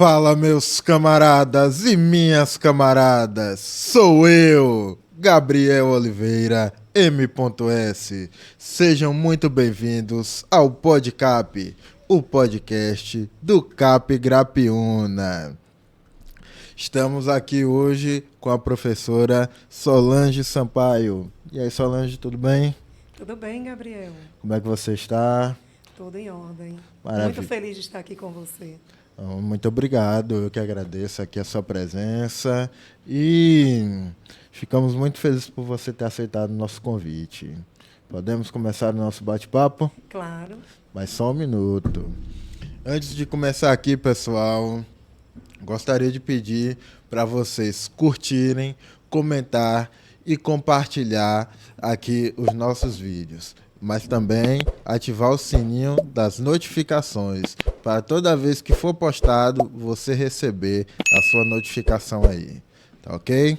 Fala, meus camaradas e minhas camaradas, sou eu, Gabriel Oliveira, M.S. Sejam muito bem-vindos ao Podcap, o podcast do Cap Grapiúna. Estamos aqui hoje com a professora Solange Sampaio. E aí, Solange, tudo bem? Tudo bem, Gabriel? Como é que você está? Tudo em ordem. Maravilha. Muito feliz de estar aqui com você. Muito obrigado, eu que agradeço aqui a sua presença e ficamos muito felizes por você ter aceitado o nosso convite. Podemos começar o nosso bate-papo? Claro. Mas só um minuto. Antes de começar aqui, pessoal, gostaria de pedir para vocês curtirem, comentar e compartilhar aqui os nossos vídeos. Mas também ativar o sininho das notificações para toda vez que for postado você receber a sua notificação aí, tá ok?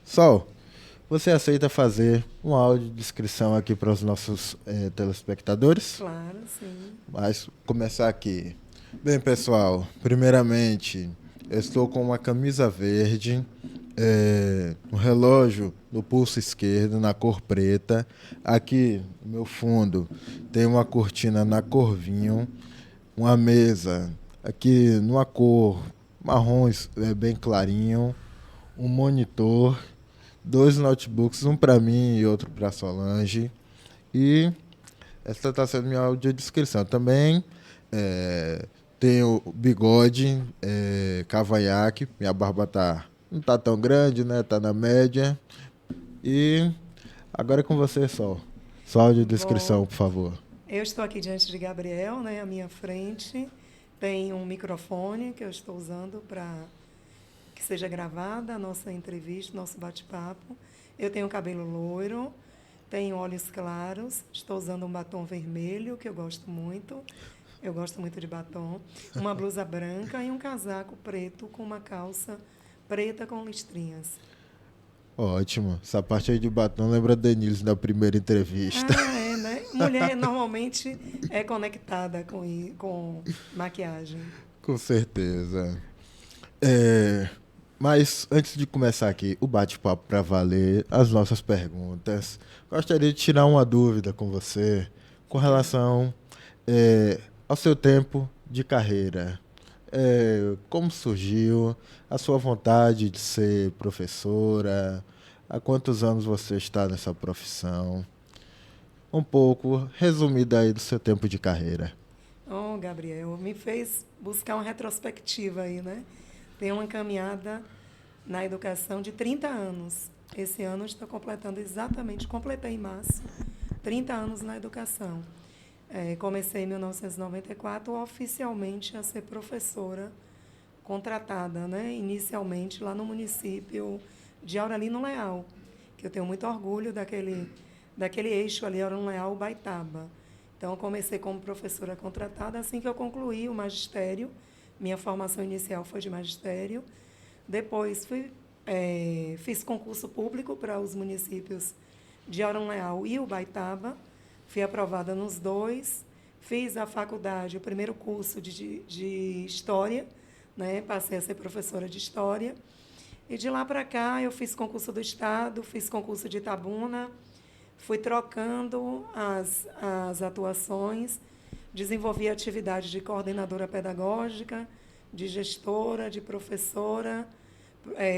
Sol, você aceita fazer uma audiodescrição aqui para os nossos telespectadores? Claro, sim. Mas começar aqui. Bem, pessoal, primeiramente, eu estou com uma camisa verde, um relógio no pulso esquerdo, na cor preta. Aqui, no meu fundo, tem uma cortina na cor vinho, uma mesa aqui numa cor marrom bem clarinho, um monitor, dois notebooks, um para mim e outro para Solange. E essa está sendo minha audiodescrição. Também tenho bigode, cavanhaque, minha barba não tá tão grande, né? Tá na média. E agora é com você, Sol. Sua audiodescrição, por favor. Eu estou aqui diante de Gabriel, né? À minha frente tem um microfone que eu estou usando para que seja gravada a nossa entrevista, nosso bate-papo. Eu tenho cabelo loiro, tenho olhos claros, estou usando um batom vermelho, que eu gosto muito. Eu gosto muito de batom. Uma blusa branca e um casaco preto com uma calça preta com listrinhas. Ótimo. Essa parte aí de batom lembra a Denise da primeira entrevista. É, né? Mulher normalmente é conectada com maquiagem. Com certeza. Mas antes de começar aqui o bate-papo para valer, as nossas perguntas, gostaria de tirar uma dúvida com você com relação ao seu tempo de carreira. Como surgiu a sua vontade de ser professora? Há quantos anos você está nessa profissão? Um pouco resumida aí do seu tempo de carreira. Oh, Gabriel, me fez buscar uma retrospectiva aí, né? Tem uma caminhada na educação de 30 anos. Esse ano estou completando exatamente, completei em março, 30 anos na educação. Comecei em 1994 oficialmente a ser professora contratada, né? Inicialmente lá no município de Aurelino Leal, que eu tenho muito orgulho daquele eixo ali, Aurelino Leal, Baitaba. Então, eu comecei como professora contratada assim que eu concluí o magistério. Minha formação inicial foi de magistério. Depois fiz concurso público para os municípios de Aurelino Leal e Ubaitaba. Fui aprovada nos dois, fiz a faculdade, o primeiro curso de História, né? Passei a ser professora de História. E de lá para cá eu fiz concurso do Estado, fiz concurso de Itabuna, fui trocando as atuações, desenvolvi atividades de coordenadora pedagógica, de gestora, de professora,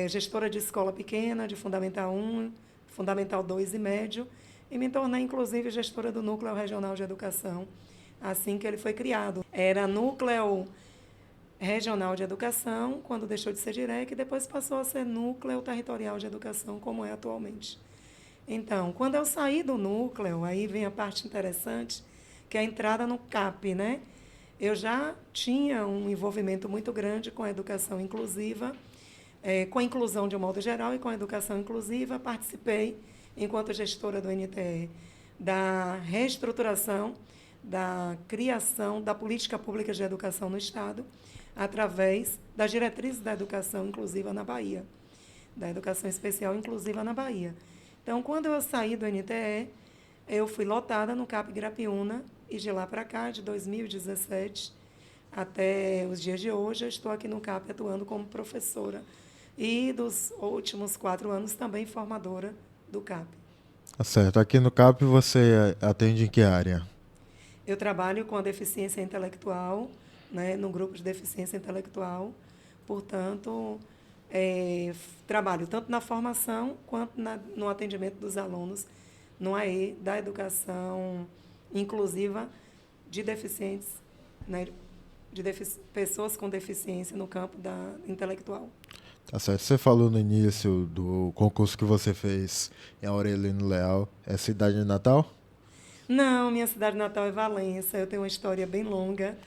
gestora de escola pequena, de Fundamental 1, Fundamental 2 e médio, e me tornei, inclusive, gestora do Núcleo Regional de Educação, assim que ele foi criado. Era Núcleo Regional de Educação, quando deixou de ser DIREC, e depois passou a ser Núcleo Territorial de Educação, como é atualmente. Então, quando eu saí do núcleo, aí vem a parte interessante, que é a entrada no CAP, né? Eu já tinha um envolvimento muito grande com a educação inclusiva, com a inclusão de um modo geral e com a educação inclusiva. Participei, enquanto gestora do NTE, da reestruturação, da criação da política pública de educação no Estado, através das diretrizes da educação inclusiva na Bahia, da educação especial inclusiva na Bahia. Então, quando eu saí do NTE, eu fui lotada no CAP Grapiúna, e de lá para cá, de 2017, Até os dias de hoje, eu estou aqui no CAP atuando como professora. E dos últimos 4 anos, também formadora do CAP. Tá certo. Aqui no CAP você atende em que área? Eu trabalho com a deficiência intelectual, né, no grupo de deficiência intelectual. Portanto, trabalho tanto na formação quanto no atendimento dos alunos no AE da educação inclusiva de deficientes, né, pessoas com deficiência no campo da intelectual. Tá certo. Você falou no início do concurso que você fez em Aurelino Leal. É cidade natal? Não, minha cidade natal é Valença. Eu tenho uma história bem longa,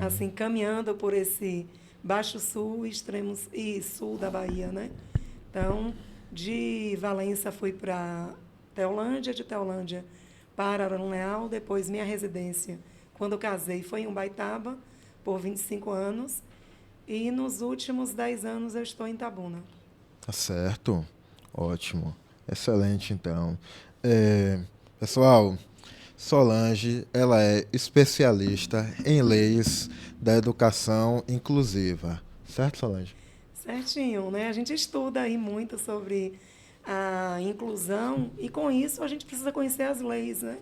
assim, caminhando por esse Baixo Sul, extremos e sul da Bahia, né? Então, de Valença fui para Teolândia, de Teolândia para Aurelino Leal, depois minha residência, quando eu casei, foi em Ubaitaba, por 25 anos, e nos últimos 10 anos eu estou em Itabuna. Tá certo. Ótimo. Excelente, então. Pessoal, Solange, ela é especialista em leis da educação inclusiva. Certo, Solange? Certinho, né? A gente estuda aí muito sobre a inclusão e, com isso, a gente precisa conhecer as leis, né?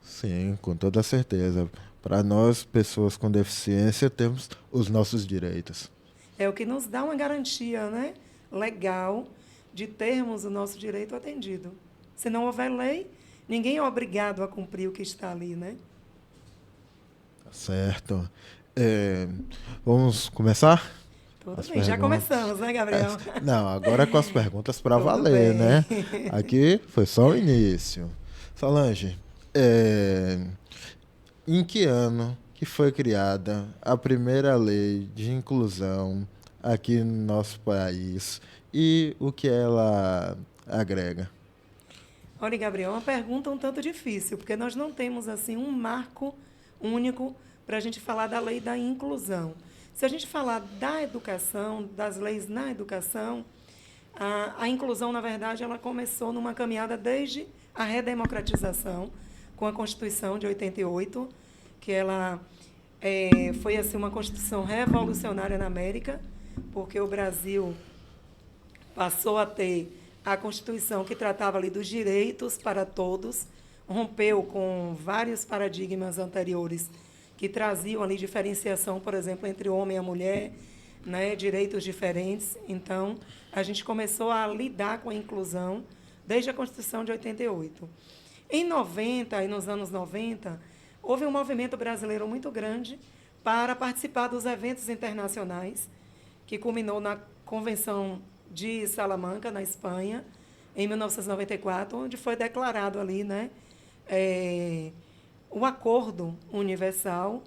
Sim, com toda certeza. Para nós, pessoas com deficiência, temos os nossos direitos. É o que nos dá uma garantia, né, legal de termos o nosso direito atendido. Se não houver lei, ninguém é obrigado a cumprir o que está ali, né? Tá certo. Vamos começar? Tudo As bem, já perguntas. começamos, né, Gabriel? Não, agora com as perguntas para Tudo valer, bem. né? Aqui foi só o início. Solange, em que ano que foi criada a primeira lei de inclusão aqui no nosso país e o que ela agrega? Olha, Gabriel, uma pergunta um tanto difícil, porque nós não temos assim um marco único para a gente falar da lei da inclusão. Se a gente falar da educação, das leis na educação, a inclusão, na verdade, ela começou numa caminhada desde a redemocratização, com a Constituição de 88, que ela foi assim uma Constituição revolucionária na América, porque o Brasil passou a ter a Constituição que tratava ali dos direitos para todos, rompeu com vários paradigmas anteriores que traziam ali diferenciação, por exemplo, entre o homem e a mulher, né, direitos diferentes. Então, a gente começou a lidar com a inclusão desde a Constituição de 88. Em 90 e nos anos 90, houve um movimento brasileiro muito grande para participar dos eventos internacionais, que culminou na Convenção de Salamanca, na Espanha, em 1994, onde foi declarado ali, né, o acordo universal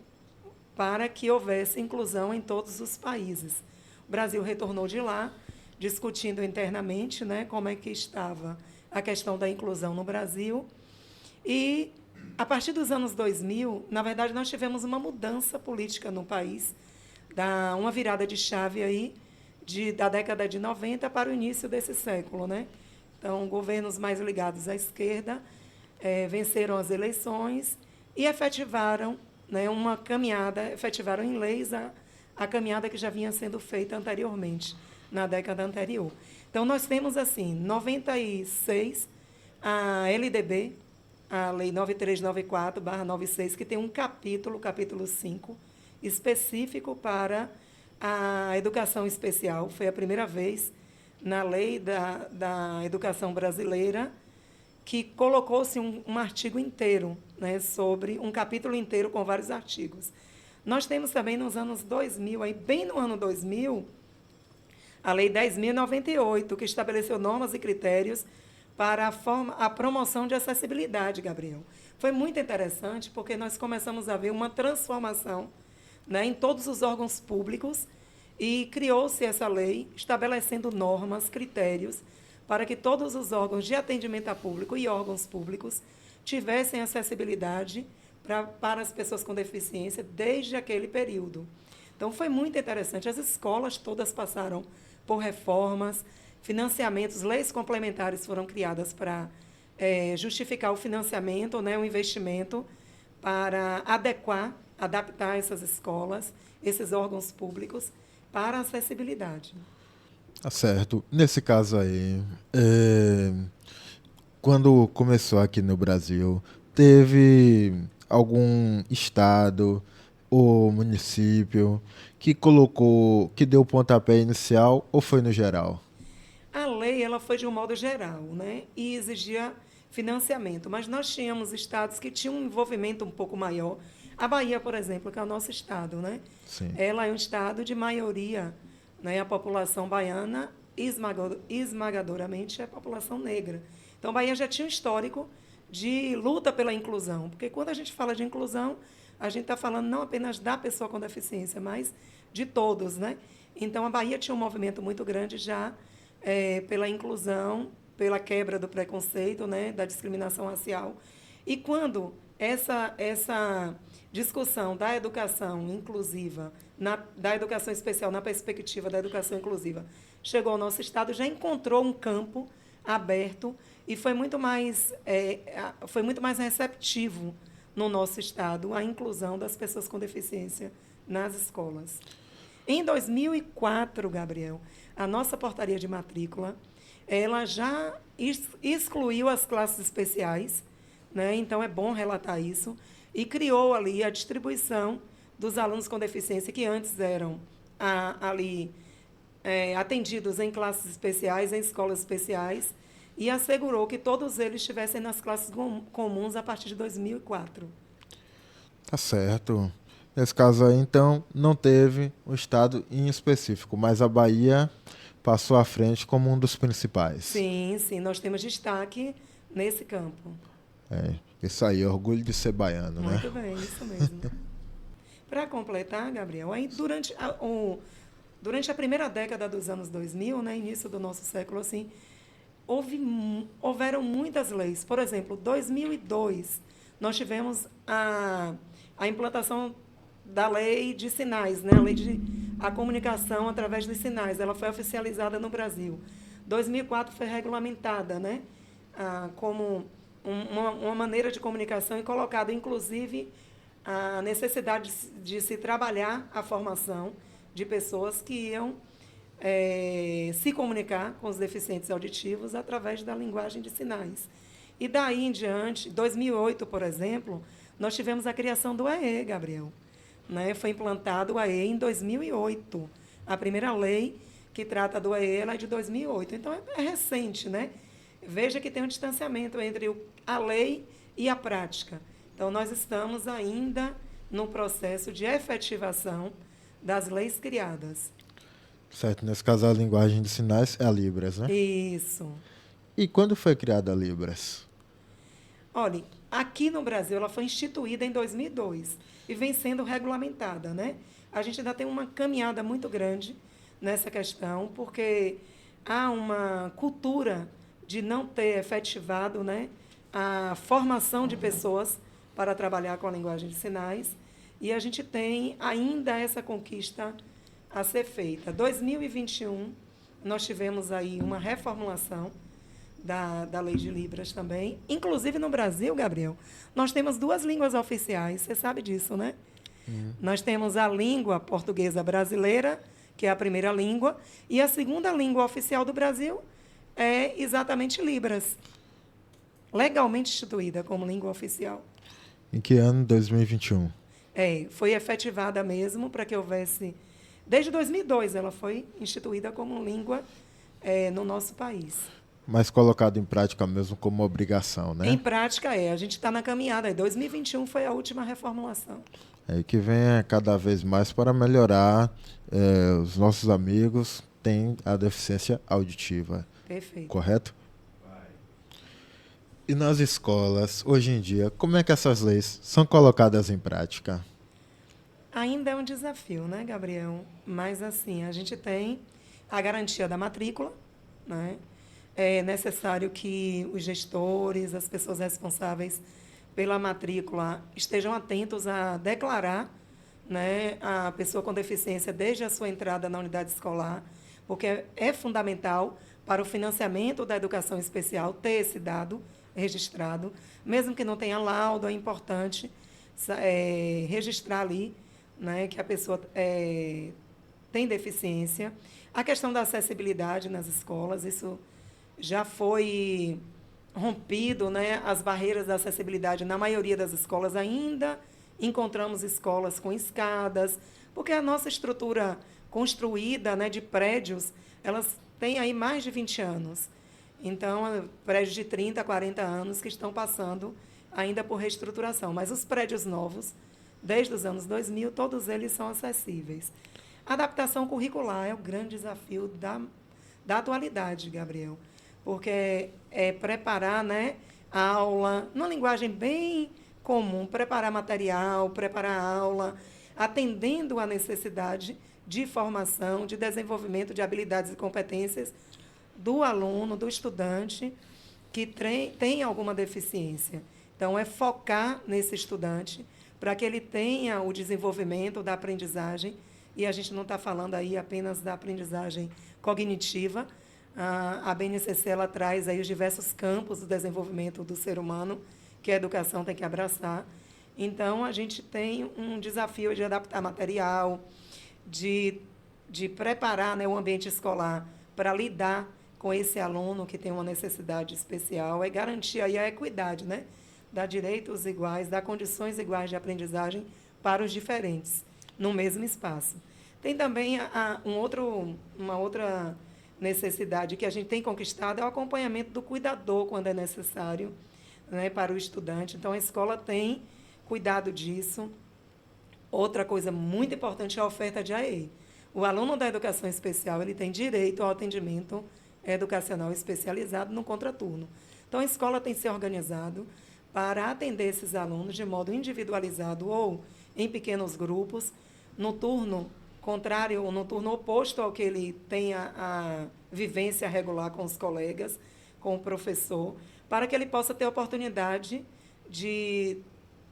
para que houvesse inclusão em todos os países. O Brasil retornou de lá, discutindo internamente, né, como é que estava a questão da inclusão no Brasil. E, a partir dos anos 2000, na verdade, nós tivemos uma mudança política no país, uma virada de chave aí, da década de 90 para o início desse século, né? Então, governos mais ligados à esquerda venceram as eleições e efetivaram, né, uma caminhada, efetivaram em leis a caminhada que já vinha sendo feita anteriormente, na década anterior. Então, nós temos, assim, 96, a LDB, a Lei 9394/96, que tem um capítulo, capítulo 5, específico para a educação especial. Foi a primeira vez na lei da educação brasileira que colocou-se um artigo inteiro, né, sobre um capítulo inteiro com vários artigos. Nós temos também nos anos 2000, aí bem no ano 2000, a Lei 10.098, que estabeleceu normas e critérios para a promoção de acessibilidade, Gabriel. Foi muito interessante porque nós começamos a ver uma transformação, né, em todos os órgãos públicos e criou-se essa lei estabelecendo normas, critérios para que todos os órgãos de atendimento a público e órgãos públicos tivessem acessibilidade para as pessoas com deficiência desde aquele período. Então, foi muito interessante. As escolas todas passaram por reformas, financiamentos, leis complementares foram criadas para justificar o financiamento, né, o investimento, para adequar adaptar essas escolas, esses órgãos públicos, para a acessibilidade. Tá certo. Nesse caso aí, quando começou aqui no Brasil, teve algum estado ou município que colocou, que deu o pontapé inicial ou foi no geral? A lei ela foi de um modo geral, né? E exigia financiamento, mas nós tínhamos estados que tinham um envolvimento um pouco maior. A Bahia, por exemplo, que é o nosso estado, né? Sim. Ela é um estado de maioria, né? A população baiana esmagadoramente é a população negra. Então, a Bahia já tinha um histórico de luta pela inclusão, porque quando a gente fala de inclusão, a gente está falando não apenas da pessoa com deficiência, mas de todos, né? Então, a Bahia tinha um movimento muito grande já pela inclusão, pela quebra do preconceito, né, da discriminação racial. E quando essa discussão da educação inclusiva, da educação especial na perspectiva da educação inclusiva, chegou ao nosso estado, já encontrou um campo aberto e foi muito mais receptivo no nosso estado a inclusão das pessoas com deficiência nas escolas. Em 2004, Gabriel, a nossa portaria de matrícula, ela já excluiu as classes especiais, né? Então é bom relatar isso, e criou ali a distribuição dos alunos com deficiência que antes eram atendidos em classes especiais, em escolas especiais, e assegurou que todos eles estivessem nas classes comuns a partir de 2004. Tá certo. Nesse caso aí, então, não teve um estado em específico, mas a Bahia passou à frente como um dos principais. Sim, sim, nós temos destaque nesse campo. Isso aí, orgulho de ser baiano, né? Muito bem, isso mesmo. Para completar, Gabriel, aí durante a primeira década dos anos 2000, né, início do nosso século, assim, houveram muitas leis. Por exemplo, 2002, nós tivemos a implantação da lei de sinais, né, a comunicação através dos sinais. Ela foi oficializada no Brasil. 2004 foi regulamentada, né, como uma maneira de comunicação e colocada, inclusive, a necessidade de se trabalhar a formação de pessoas que iam se comunicar com os deficientes auditivos através da linguagem de sinais. E daí em diante, 2008, por exemplo, nós tivemos a criação do AE, Gabriel. Né? Foi implantado o AE em 2008. A primeira lei que trata do AE ela é de 2008. Então, é recente, né? Veja que tem um distanciamento entre a lei e a prática. Então, nós estamos ainda no processo de efetivação das leis criadas. Certo, nesse caso a linguagem de sinais é a Libras, né? Isso. E quando foi criada a Libras? Olha, aqui no Brasil ela foi instituída em 2002 e vem sendo regulamentada, né? A gente ainda tem uma caminhada muito grande nessa questão, porque há uma cultura de não ter efetivado, né, a formação de pessoas para trabalhar com a linguagem de sinais, e a gente tem ainda essa conquista a ser feita. 2021, nós tivemos aí uma reformulação da Lei de Libras também. Inclusive, no Brasil, Gabriel, nós temos 2 línguas oficiais, você sabe disso, né? Nós temos a língua portuguesa brasileira, que é a primeira língua, e a segunda língua oficial do Brasil é exatamente Libras, legalmente instituída como língua oficial. Em que ano? 2021? Foi efetivada mesmo para que houvesse... Desde 2002 ela foi instituída como língua no nosso país. Mas colocado em prática mesmo como obrigação, né? Em prática a gente está na caminhada. 2021 foi a última reformulação. Que vem cada vez mais para melhorar os nossos amigos têm a deficiência auditiva. Perfeito. Correto? E nas escolas, hoje em dia, como é que essas leis são colocadas em prática? Ainda é um desafio, né, Gabriel? Mas, assim, a gente tem a garantia da matrícula, né? É necessário que os gestores, as pessoas responsáveis pela matrícula estejam atentos a declarar, né, a pessoa com deficiência desde a sua entrada na unidade escolar, porque é fundamental para o financiamento da educação especial ter esse dado registrado, mesmo que não tenha laudo, é importante registrar ali, né, que a pessoa tem deficiência. A questão da acessibilidade nas escolas, isso já foi rompido, né, as barreiras da acessibilidade na maioria das escolas. Ainda encontramos escolas com escadas, porque a nossa estrutura construída, né, de prédios, elas têm aí mais de 20 anos. Então, prédios de 30, 40 anos que estão passando ainda por reestruturação. Mas os prédios novos, desde os anos 2000, todos eles são acessíveis. A adaptação curricular é o grande desafio da atualidade, Gabriel, porque é preparar, né, a aula numa linguagem bem comum, preparar material, preparar a aula, atendendo à necessidade de formação, de desenvolvimento de habilidades e competências do aluno, do estudante que tem alguma deficiência. Então, é focar nesse estudante para que ele tenha o desenvolvimento da aprendizagem, e a gente não está falando aí apenas da aprendizagem cognitiva. A BNCC ela traz aí os diversos campos do desenvolvimento do ser humano que a educação tem que abraçar. Então, a gente tem um desafio de adaptar material, de preparar, né, o ambiente escolar para lidar com esse aluno que tem uma necessidade especial, é garantir aí a equidade, né? Dar direitos iguais, dar condições iguais de aprendizagem para os diferentes, no mesmo espaço. Tem também uma outra necessidade que a gente tem conquistado, é o acompanhamento do cuidador quando é necessário, né, para o estudante. Então, a escola tem cuidado disso. Outra coisa muito importante é a oferta de AE. O aluno da educação especial ele tem direito ao atendimento educacional especializado no contraturno. Então, a escola tem se organizado para atender esses alunos de modo individualizado ou em pequenos grupos, no turno contrário, ou no turno oposto ao que ele tem a vivência regular com os colegas, com o professor, para que ele possa ter a oportunidade de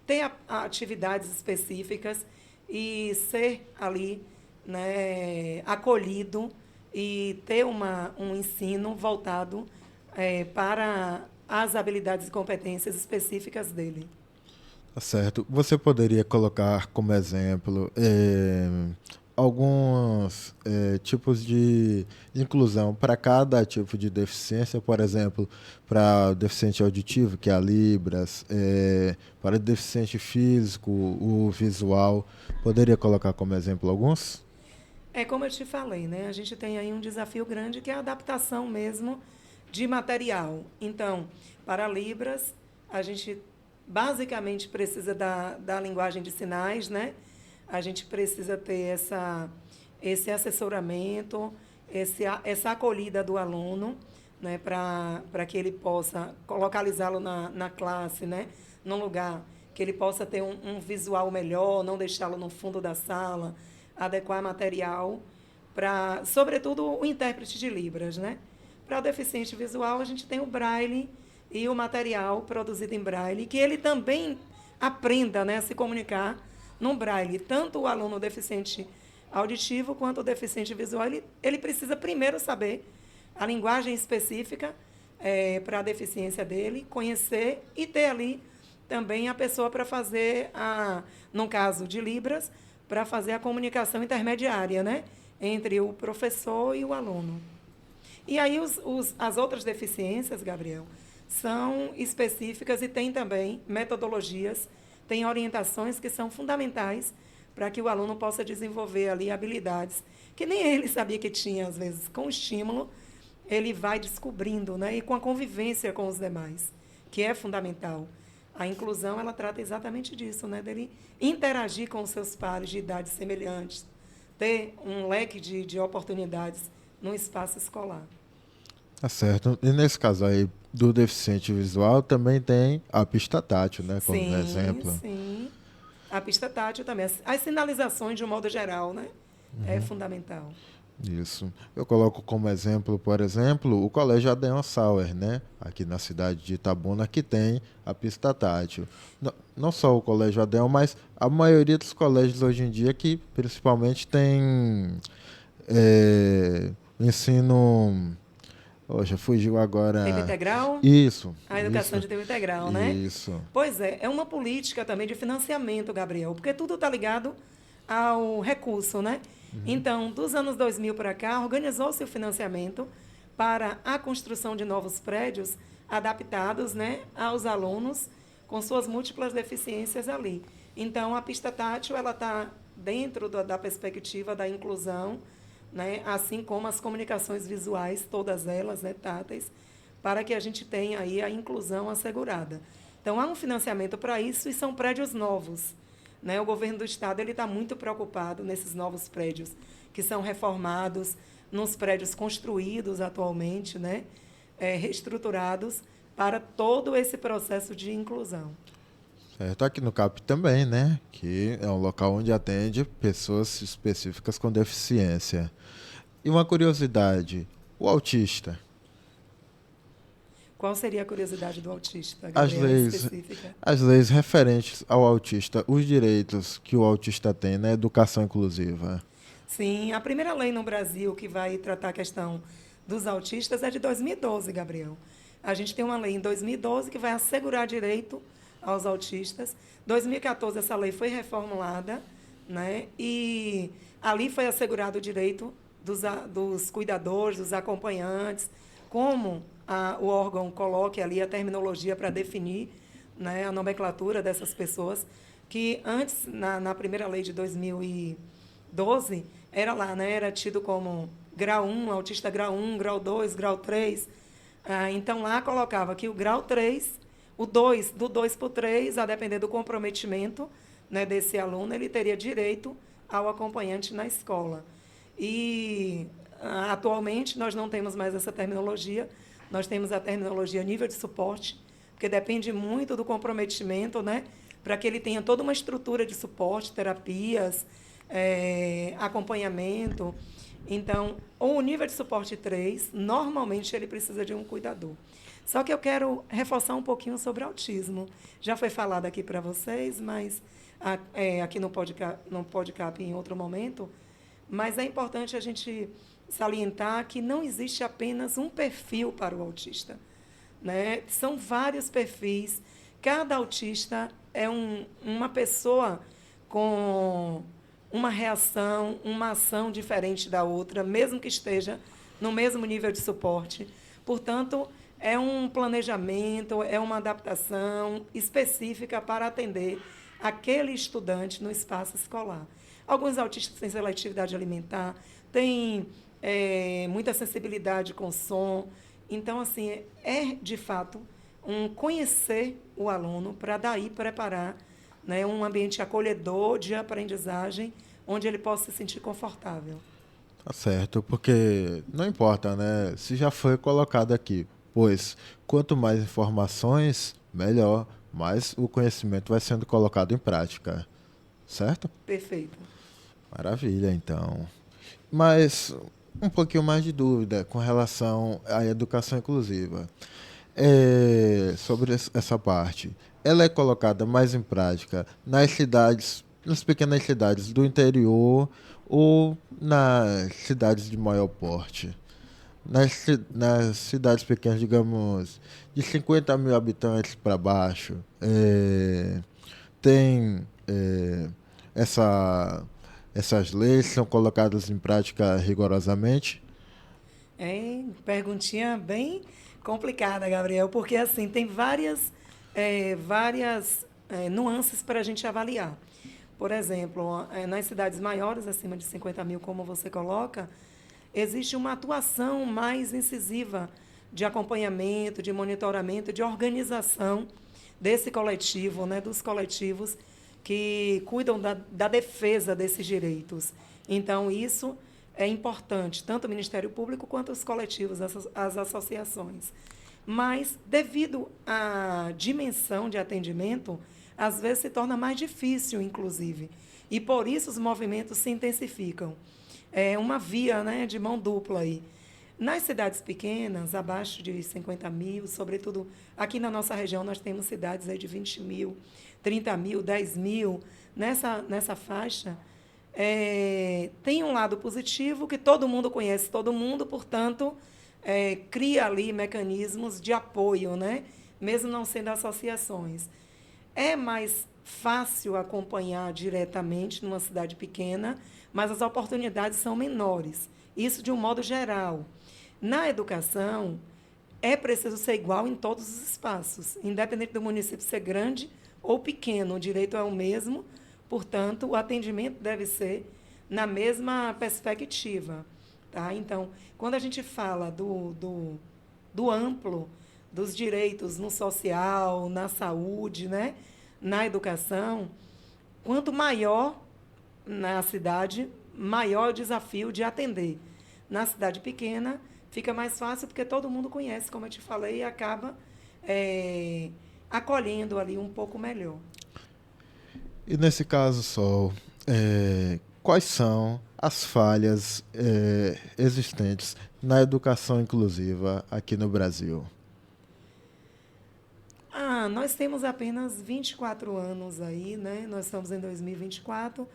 ter atividades específicas e ser ali, né, acolhido e ter um ensino voltado para as habilidades e competências específicas dele. Tá certo. Você poderia colocar como exemplo alguns tipos de inclusão para cada tipo de deficiência, por exemplo, para o deficiente auditivo, que é a Libras, para o deficiente físico, o visual. Poderia colocar como exemplo alguns? É como eu te falei, né? A gente tem aí um desafio grande que é a adaptação mesmo de material. Então, para Libras, a gente basicamente precisa da linguagem de sinais, né? A gente precisa ter esse assessoramento, essa acolhida do aluno, né? Para que ele possa localizá-lo na classe, né? Num lugar que ele possa ter um visual melhor, não deixá-lo no fundo da sala, adequar material para, sobretudo, o intérprete de Libras, né? Para o deficiente visual, a gente tem o Braille e o material produzido em Braille, que ele também aprenda, né, a se comunicar no Braille. Tanto o aluno deficiente auditivo quanto o deficiente visual, ele precisa primeiro saber a linguagem específica para a deficiência dele, conhecer e ter ali também a pessoa para fazer, no caso de Libras, para fazer a comunicação intermediária, né, entre o professor e o aluno. E aí as outras deficiências, Gabriel, são específicas e tem também metodologias, tem orientações que são fundamentais para que o aluno possa desenvolver ali habilidades que nem ele sabia que tinha, às vezes. Com o estímulo, ele vai descobrindo, né, e com a convivência com os demais, que é fundamental. A inclusão, ela trata exatamente disso, né, dele interagir com os seus pares de idades semelhantes, ter um leque de oportunidades no espaço escolar. Tá certo. E nesse caso aí do deficiente visual também tem a pista tátil, né, como Sim, exemplo. sim. A pista tátil também. As sinalizações, de um modo geral, né, é fundamental. Isso. Eu coloco como exemplo, por exemplo, o Colégio Adeon Sauer, né? Aqui na cidade de Itabuna, que tem a pista tátil. Não só o Colégio Adeon, mas a maioria dos colégios hoje em dia que principalmente tem ensino Poxa, fugiu Tempo agora. integral? Isso. A educação Isso. de tempo integral, né? Isso. Pois é uma política também de financiamento, Gabriel, porque tudo está ligado ao recurso, né? Então, dos anos 2000 para cá, organizou-se o financiamento para a construção de novos prédios adaptados, né, aos alunos com suas múltiplas deficiências ali. Então, a pista tátil ela está dentro da perspectiva da inclusão, né, assim como as comunicações visuais, todas elas, né, táteis, para que a gente tenha aí a inclusão assegurada. Então, há um financiamento para isso e são prédios novos. Né? O governo do estado está muito preocupado nesses novos prédios que são reformados, nos prédios construídos atualmente, né? Reestruturados para todo esse processo de inclusão. Certo, aqui no CAP também, né? Que é um local onde atende pessoas específicas com deficiência. E uma curiosidade, o autista, Qual seria a curiosidade do autista, as Gabriela, leis, específica? as leis referentes ao autista, os direitos que o autista tem na educação inclusiva. Sim, a primeira lei no Brasil que vai tratar a questão dos autistas é de 2012, Gabriel. A gente tem uma lei em 2012 que vai assegurar direito aos autistas. Em 2014 essa lei foi reformulada, né? E ali foi assegurado o direito dos cuidadores, dos acompanhantes, como o órgão coloque ali a terminologia para definir, né, a nomenclatura dessas pessoas, que antes, na primeira lei de 2012, era lá, né, era tido como grau 1, autista grau 1, grau 2, grau 3. Então, lá colocava que o grau 3, o 2, do 2 para o 3, a depender do comprometimento, né, desse aluno, ele teria direito ao acompanhante na escola. E, atualmente, nós não temos mais essa terminologia, nós temos a terminologia nível de suporte, porque depende muito do comprometimento, né, para que ele tenha toda uma estrutura de suporte, terapias, acompanhamento. Então, o nível de suporte 3, normalmente ele precisa de um cuidador. Só que eu quero reforçar um pouquinho sobre autismo. Já foi falado aqui para vocês, mas aqui no podcast em outro momento, mas é importante a gente salientar que não existe apenas um perfil para o autista, né? São vários perfis. Cada autista é uma pessoa com uma reação, uma ação diferente da outra, mesmo que esteja no mesmo nível de suporte. Portanto, é um planejamento, é uma adaptação específica para atender aquele estudante no espaço escolar. Alguns autistas têm seletividade alimentar, têm muita sensibilidade com som. Então, assim, de fato um conhecer o aluno para daí preparar, né, um ambiente acolhedor de aprendizagem onde ele possa se sentir confortável. Tá certo, porque não importa, né? Se já foi colocado aqui, pois quanto mais informações, melhor, mais o conhecimento vai sendo colocado em prática, certo? Perfeito. Maravilha, então. Mas um pouquinho mais de dúvida com relação à educação inclusiva. Sobre essa parte, ela é colocada mais em prática nas cidades, nas pequenas cidades do interior ou nas cidades de maior porte? Nas cidades pequenas, digamos, de 50 mil habitantes para baixo, tem essa, essas leis são colocadas em prática rigorosamente? Perguntinha bem complicada, Gabriel, porque assim tem várias nuances para a gente avaliar. Por exemplo, nas cidades maiores, acima de 50 mil, como você coloca, existe uma atuação mais incisiva de acompanhamento, de monitoramento, de organização desse coletivo, né, dos coletivos que cuidam da defesa desses direitos. Então, isso é importante, tanto o Ministério Público quanto os coletivos, as associações. Mas, devido à dimensão de atendimento, às vezes se torna mais difícil, inclusive. E, por isso, os movimentos se intensificam. É uma via, né, de mão dupla aí. Nas cidades pequenas, abaixo de 50 mil, sobretudo aqui na nossa região, nós temos cidades aí de 20 mil, 30 mil, 10 mil, nessa faixa. Tem um lado positivo, que todo mundo conhece todo mundo, portanto, cria ali mecanismos de apoio, né? Mesmo não sendo associações. É mais fácil acompanhar diretamente numa cidade pequena, mas as oportunidades são menores. Isso de um modo geral. Na educação, é preciso ser igual em todos os espaços, independente do município ser grande ou pequeno, o direito é o mesmo, portanto, o atendimento deve ser na mesma perspectiva. Tá? Então, quando a gente fala do amplo, dos direitos no social, na saúde, né? Na educação, quanto maior na cidade, maior o desafio de atender. Na cidade pequena, fica mais fácil porque todo mundo conhece, como eu te falei, e acaba acolhendo ali um pouco melhor. E nesse caso, Sol, quais são as falhas existentes na educação inclusiva aqui no Brasil? Nós temos apenas 24 anos aí, né? Nós estamos em 2024.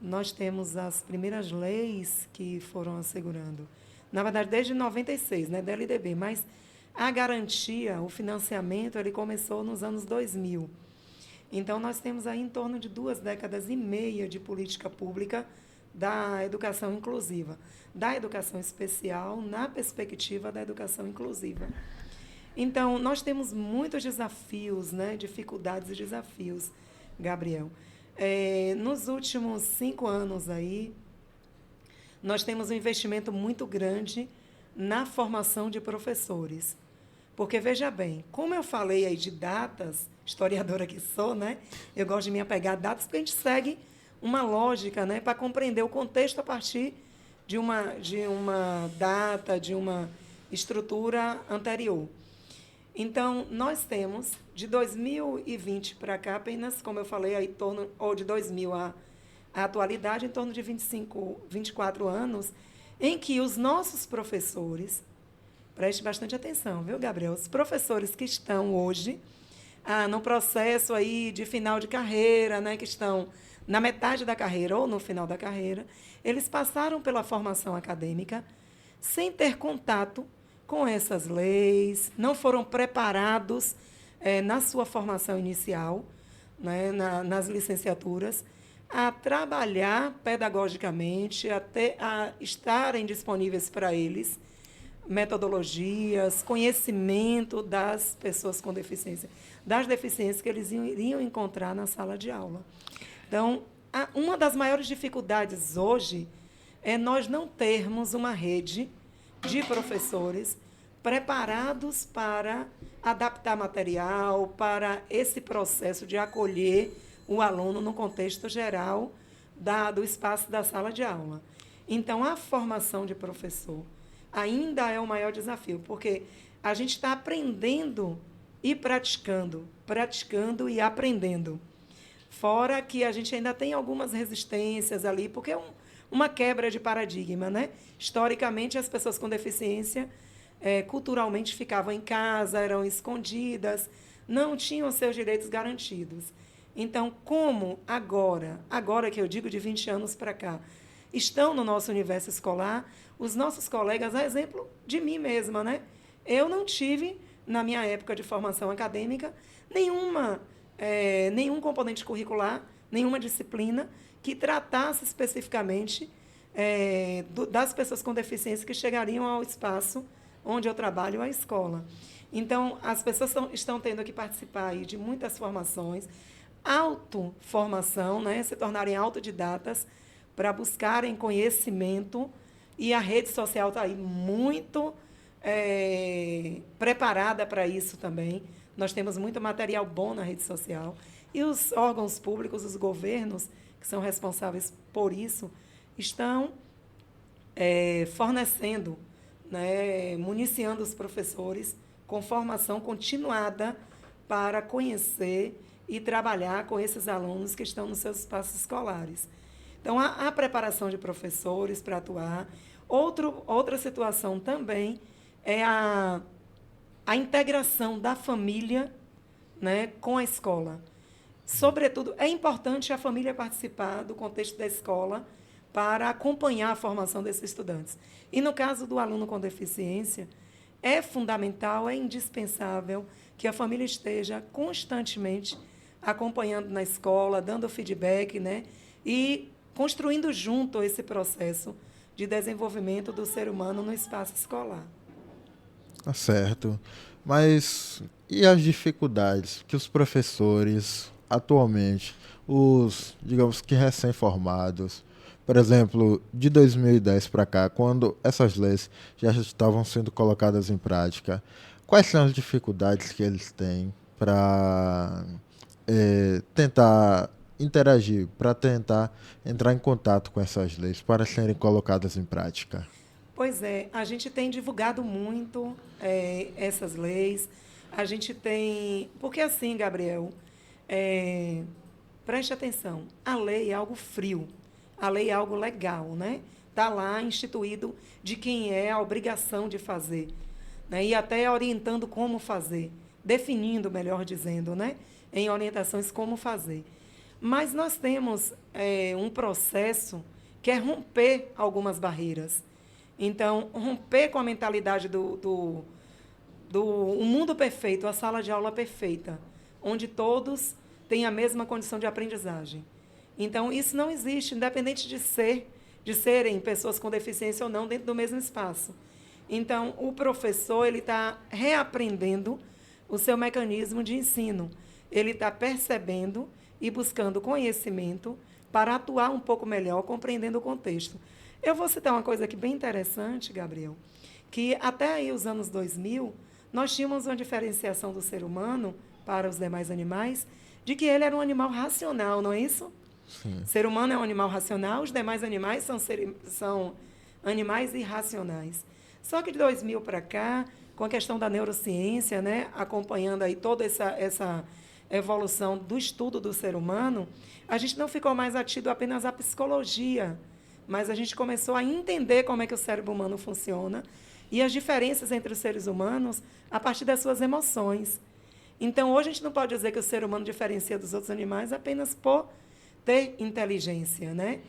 Nós temos as primeiras leis que foram assegurando. Na verdade, desde 96, né, da LDB, mas a garantia, o financiamento, ele começou nos anos 2000. Então, nós temos aí em torno de 2 décadas e meia de política pública da educação inclusiva, da educação especial na perspectiva da educação inclusiva. Então, nós temos muitos desafios, né, dificuldades e desafios, Gabriel. Nos últimos 5 anos aí, nós temos um investimento muito grande na formação de professores. Porque, veja bem, como eu falei aí de datas, historiadora que sou, né? Eu gosto de me apegar a datas, porque a gente segue uma lógica, né, para compreender o contexto a partir de uma data, de uma estrutura anterior. Então, nós temos, de 2020 para cá, apenas, como eu falei, aí, ou de 2000 à atualidade, em torno de 25, 24 anos, em que os nossos professores, preste bastante atenção, viu, Gabriel? Os professores que estão hoje no processo aí de final de carreira, né, que estão na metade da carreira ou no final da carreira, eles passaram pela formação acadêmica sem ter contato com essas leis, não foram preparados na sua formação inicial, né, nas licenciaturas, a trabalhar pedagogicamente, a estarem disponíveis para eles metodologias, conhecimento das pessoas com deficiência, das deficiências que eles iriam encontrar na sala de aula. Então, uma das maiores dificuldades hoje é nós não termos uma rede de professores preparados para adaptar material, para esse processo de acolher o aluno no contexto geral do espaço da sala de aula. Então, a formação de professor ainda é o maior desafio, porque a gente está aprendendo e praticando e aprendendo. Fora que a gente ainda tem algumas resistências ali, porque é uma quebra de paradigma, né? Historicamente, as pessoas com deficiência culturalmente ficavam em casa, eram escondidas, não tinham seus direitos garantidos. Então, como agora que eu digo de 20 anos para cá, estão no nosso universo escolar, os nossos colegas, a exemplo de mim mesma, né? Eu não tive, na minha época de formação acadêmica, nenhum componente curricular, nenhuma disciplina que tratasse especificamente das pessoas com deficiência que chegariam ao espaço onde eu trabalho, a escola. Então, as pessoas estão tendo que participar aí de muitas formações, autoformação, né? Se tornarem autodidatas para buscarem conhecimento, e a rede social está aí muito preparada para isso também. Nós temos muito material bom na rede social. E os órgãos públicos, os governos, que são responsáveis por isso, estão fornecendo, né, municiando os professores com formação continuada para conhecer e trabalhar com esses alunos que estão nos seus espaços escolares. Então, a preparação de professores para atuar. Outra situação também é a integração da família, né, com a escola. Sobretudo, é importante a família participar do contexto da escola para acompanhar a formação desses estudantes. E, no caso do aluno com deficiência, é fundamental, é indispensável que a família esteja constantemente acompanhando na escola, dando feedback, né? E construindo junto esse processo de desenvolvimento do ser humano no espaço escolar. Tá certo. Mas e as dificuldades que os professores, atualmente, os, digamos que recém-formados, por exemplo, de 2010 para cá, quando essas leis já estavam sendo colocadas em prática, quais são as dificuldades que eles têm para tentar interagir, para tentar entrar em contato com essas leis, para serem colocadas em prática? Pois é, a gente tem divulgado muito essas leis. A gente tem. Porque assim, Gabriel, é, preste atenção, a lei é algo frio, a lei é algo legal, né? Está lá instituído de quem é a obrigação de fazer, né? E até orientando como fazer, definindo, melhor dizendo, né? Em orientações como fazer. Mas nós temos um processo que é romper algumas barreiras. Então, romper com a mentalidade do um mundo perfeito, a sala de aula perfeita, onde todos têm a mesma condição de aprendizagem. Então, isso não existe, independente de serem pessoas com deficiência ou não, dentro do mesmo espaço. Então, o professor ele está reaprendendo o seu mecanismo de ensino. Ele está percebendo e buscando conhecimento para atuar um pouco melhor, compreendendo o contexto. Eu vou citar uma coisa aqui bem interessante, Gabriel, que até aí os anos 2000, nós tínhamos uma diferenciação do ser humano para os demais animais, de que ele era um animal racional, não é isso? Sim. O ser humano é um animal racional, os demais animais são animais irracionais. Só que de 2000 para cá, com a questão da neurociência, né, acompanhando aí toda essa evolução do estudo do ser humano, a gente não ficou mais atido apenas à psicologia, mas a gente começou a entender como é que o cérebro humano funciona e as diferenças entre os seres humanos a partir das suas emoções. Então, hoje a gente não pode dizer que o ser humano diferencia dos outros animais apenas por ter inteligência, né?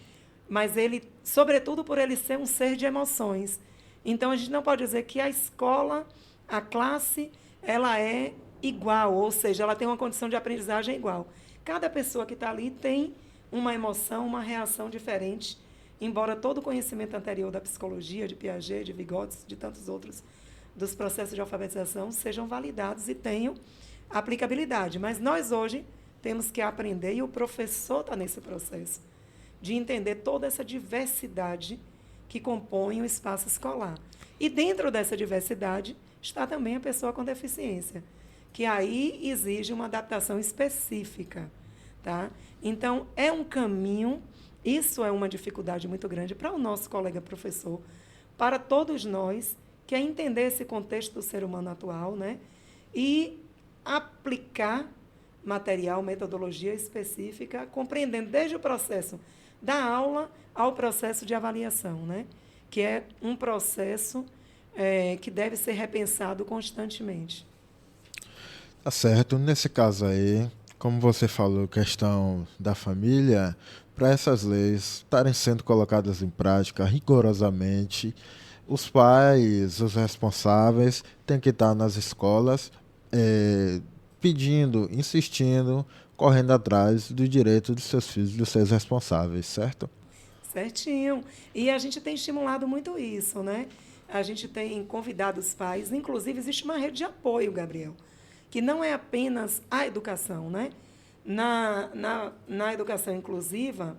Mas ele, sobretudo por ele ser um ser de emoções. Então, a gente não pode dizer que a escola, a classe, ela é igual, ou seja, ela tem uma condição de aprendizagem igual. Cada pessoa que está ali tem uma emoção, uma reação diferente, embora todo o conhecimento anterior da psicologia, de Piaget, de Vygotsky, de tantos outros, dos processos de alfabetização, sejam validados e tenham aplicabilidade. Mas nós, hoje, temos que aprender, e o professor está nesse processo, de entender toda essa diversidade que compõe o espaço escolar. E dentro dessa diversidade está também a pessoa com deficiência, que aí exige uma adaptação específica. Tá? Então, é um caminho, isso é uma dificuldade muito grande para o nosso colega professor, para todos nós, que é entender esse contexto do ser humano atual, né? E aplicar material, metodologia específica, compreendendo desde o processo da aula ao processo de avaliação, né? Que é um processo que deve ser repensado constantemente. Tá certo. Nesse caso aí, como você falou, questão da família, para essas leis estarem sendo colocadas em prática rigorosamente, os pais, os responsáveis, têm que estar nas escolas pedindo, insistindo, correndo atrás do direito dos seus filhos, dos seus responsáveis, certo? Certinho. E a gente tem estimulado muito isso, né? A gente tem convidado os pais, inclusive existe uma rede de apoio, Gabriel, que não é apenas a educação, né? Na educação inclusiva,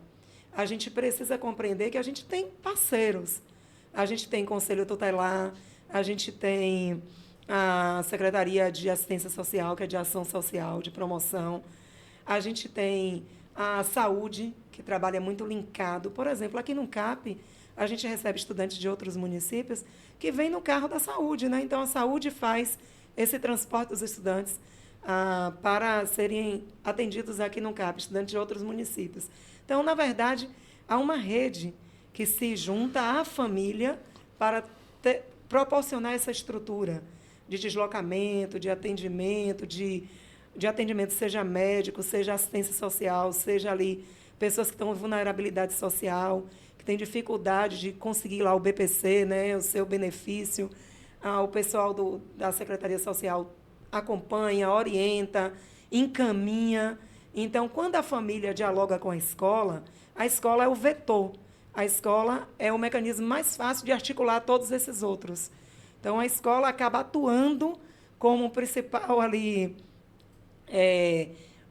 a gente precisa compreender que a gente tem parceiros. A gente tem Conselho Tutelar, a gente tem a Secretaria de Assistência Social, que é de ação social, de promoção. A gente tem a saúde, que trabalha muito linkado. Por exemplo, aqui no CAP, a gente recebe estudantes de outros municípios que vêm no carro da saúde, né? Então, a saúde faz esse transporte dos estudantes para serem atendidos aqui no CAP, estudantes de outros municípios. Então, na verdade, há uma rede que se junta à família para proporcionar essa estrutura de deslocamento, de atendimento, seja médico, seja assistência social, seja ali pessoas que estão em vulnerabilidade social, que tem dificuldade de conseguir lá o BPC, né, o seu benefício, o pessoal da Secretaria Social acompanha, orienta, encaminha. Então, quando a família dialoga com a escola é o vetor. A escola é o mecanismo mais fácil de articular todos esses outros. Então, a escola acaba atuando como principal ali,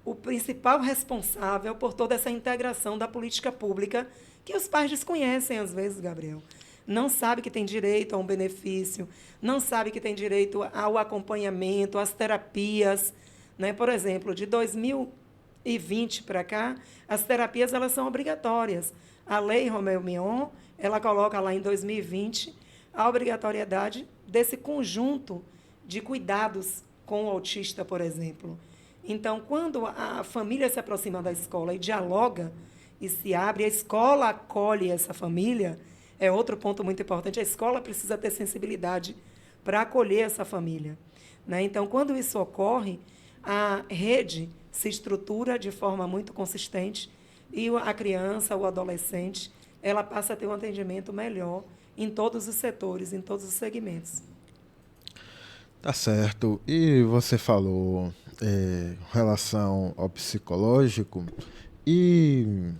o principal responsável por toda essa integração da política pública que os pais desconhecem, às vezes, Gabriel. Não sabe que tem direito a um benefício, não sabe que tem direito ao acompanhamento, às terapias. Né? Por exemplo, de 2020 para cá, as terapias elas são obrigatórias. A Lei Romeu Mion, ela coloca lá em 2020 a obrigatoriedade desse conjunto de cuidados com o autista, por exemplo. Então, quando a família se aproxima da escola e dialoga e se abre, a escola acolhe essa família, é outro ponto muito importante. A escola precisa ter sensibilidade para acolher essa família. Né? Então, quando isso ocorre, a rede se estrutura de forma muito consistente e a criança, o adolescente, ela passa a ter um atendimento melhor em todos os setores, em todos os segmentos. Tá certo. E você falou em relação ao psicológico e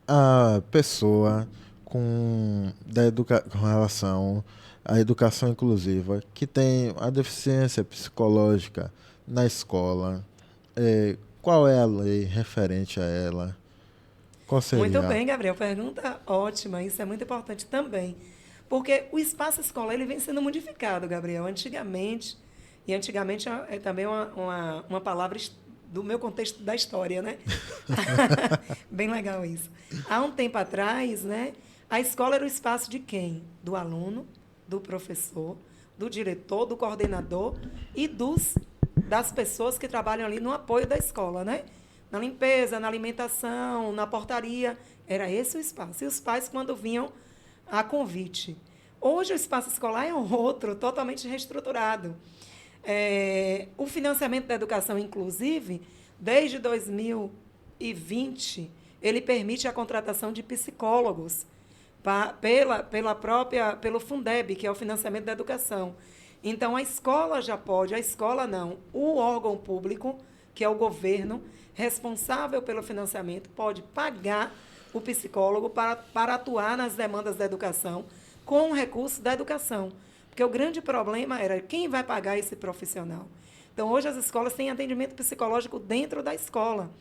a pessoa com relação à educação inclusiva que tem a deficiência psicológica na escola, qual é a lei referente a ela? Qual Muito seria? bem, Gabriel. Pergunta ótima. Isso é muito importante também. Porque o espaço escolar ele vem sendo modificado, Gabriel. Antigamente é também uma palavra do meu contexto da história, né? Bem legal isso. Há um tempo atrás, né, a escola era o espaço de quem? Do aluno, do professor, do diretor, do coordenador e das pessoas que trabalham ali no apoio da escola, né? Na limpeza, na alimentação, na portaria. Era esse o espaço. E os pais, quando vinham a convite. Hoje, o espaço escolar é outro, totalmente reestruturado. O financiamento da educação, inclusive, desde 2020, ele permite a contratação de psicólogos pelo Fundeb, que é o financiamento da educação. Então, a escola já pode, a escola não, o órgão público, que é o governo, responsável pelo financiamento, pode pagar o psicólogo para atuar nas demandas da educação com o recurso da educação. Porque o grande problema era quem vai pagar esse profissional. Então, hoje as escolas têm atendimento psicológico dentro da escola,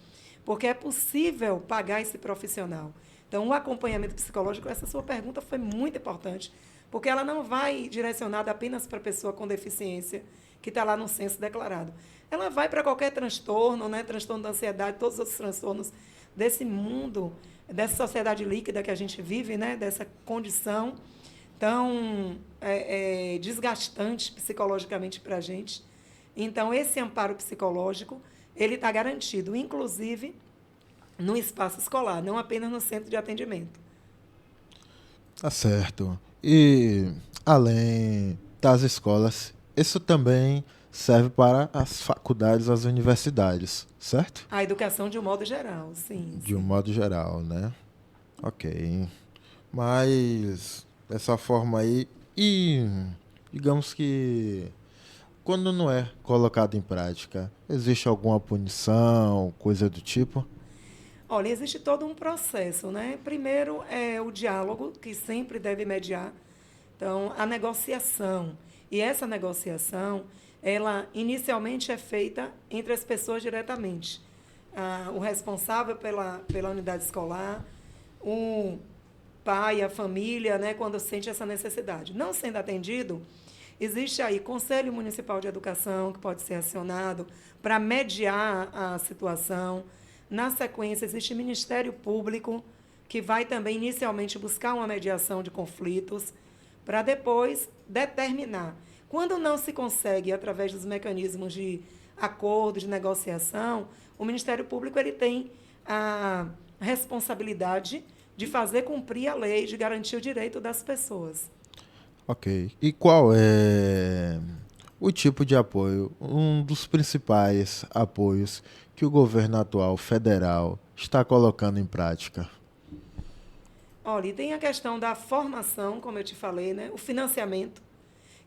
porque é possível pagar esse profissional. Então, o acompanhamento psicológico, essa sua pergunta foi muito importante, porque ela não vai direcionada apenas para a pessoa com deficiência, que está lá no censo declarado. Ela vai para qualquer transtorno, né? Transtorno da ansiedade, todos os outros transtornos desse mundo, dessa sociedade líquida que a gente vive, né? Dessa condição tão desgastante psicologicamente para a gente. Então, esse amparo psicológico, ele está garantido, inclusive, no espaço escolar, não apenas no centro de atendimento. Tá certo. E, além das escolas, isso também serve para as faculdades, as universidades, certo? A educação de um modo geral, sim. De um modo geral, né? Ok. Mas, dessa forma aí, e digamos que quando não é colocado em prática, existe alguma punição, coisa do tipo? Olha, existe todo um processo, né? Primeiro é o diálogo, que sempre deve mediar. Então, a negociação. E essa negociação, ela inicialmente é feita entre as pessoas diretamente. O responsável pela unidade escolar, o pai, a família, né, quando sente essa necessidade. Não sendo atendido, existe aí Conselho Municipal de Educação, que pode ser acionado para mediar a situação. Na sequência, existe Ministério Público, que vai também inicialmente buscar uma mediação de conflitos, para depois determinar. Quando não se consegue, através dos mecanismos de acordo, de negociação, o Ministério Público ele tem a responsabilidade de fazer cumprir a lei, de garantir o direito das pessoas. Ok. E qual é o tipo de apoio, um dos principais apoios que o governo atual federal está colocando em prática? Olha, e tem a questão da formação, como eu te falei, né? O financiamento.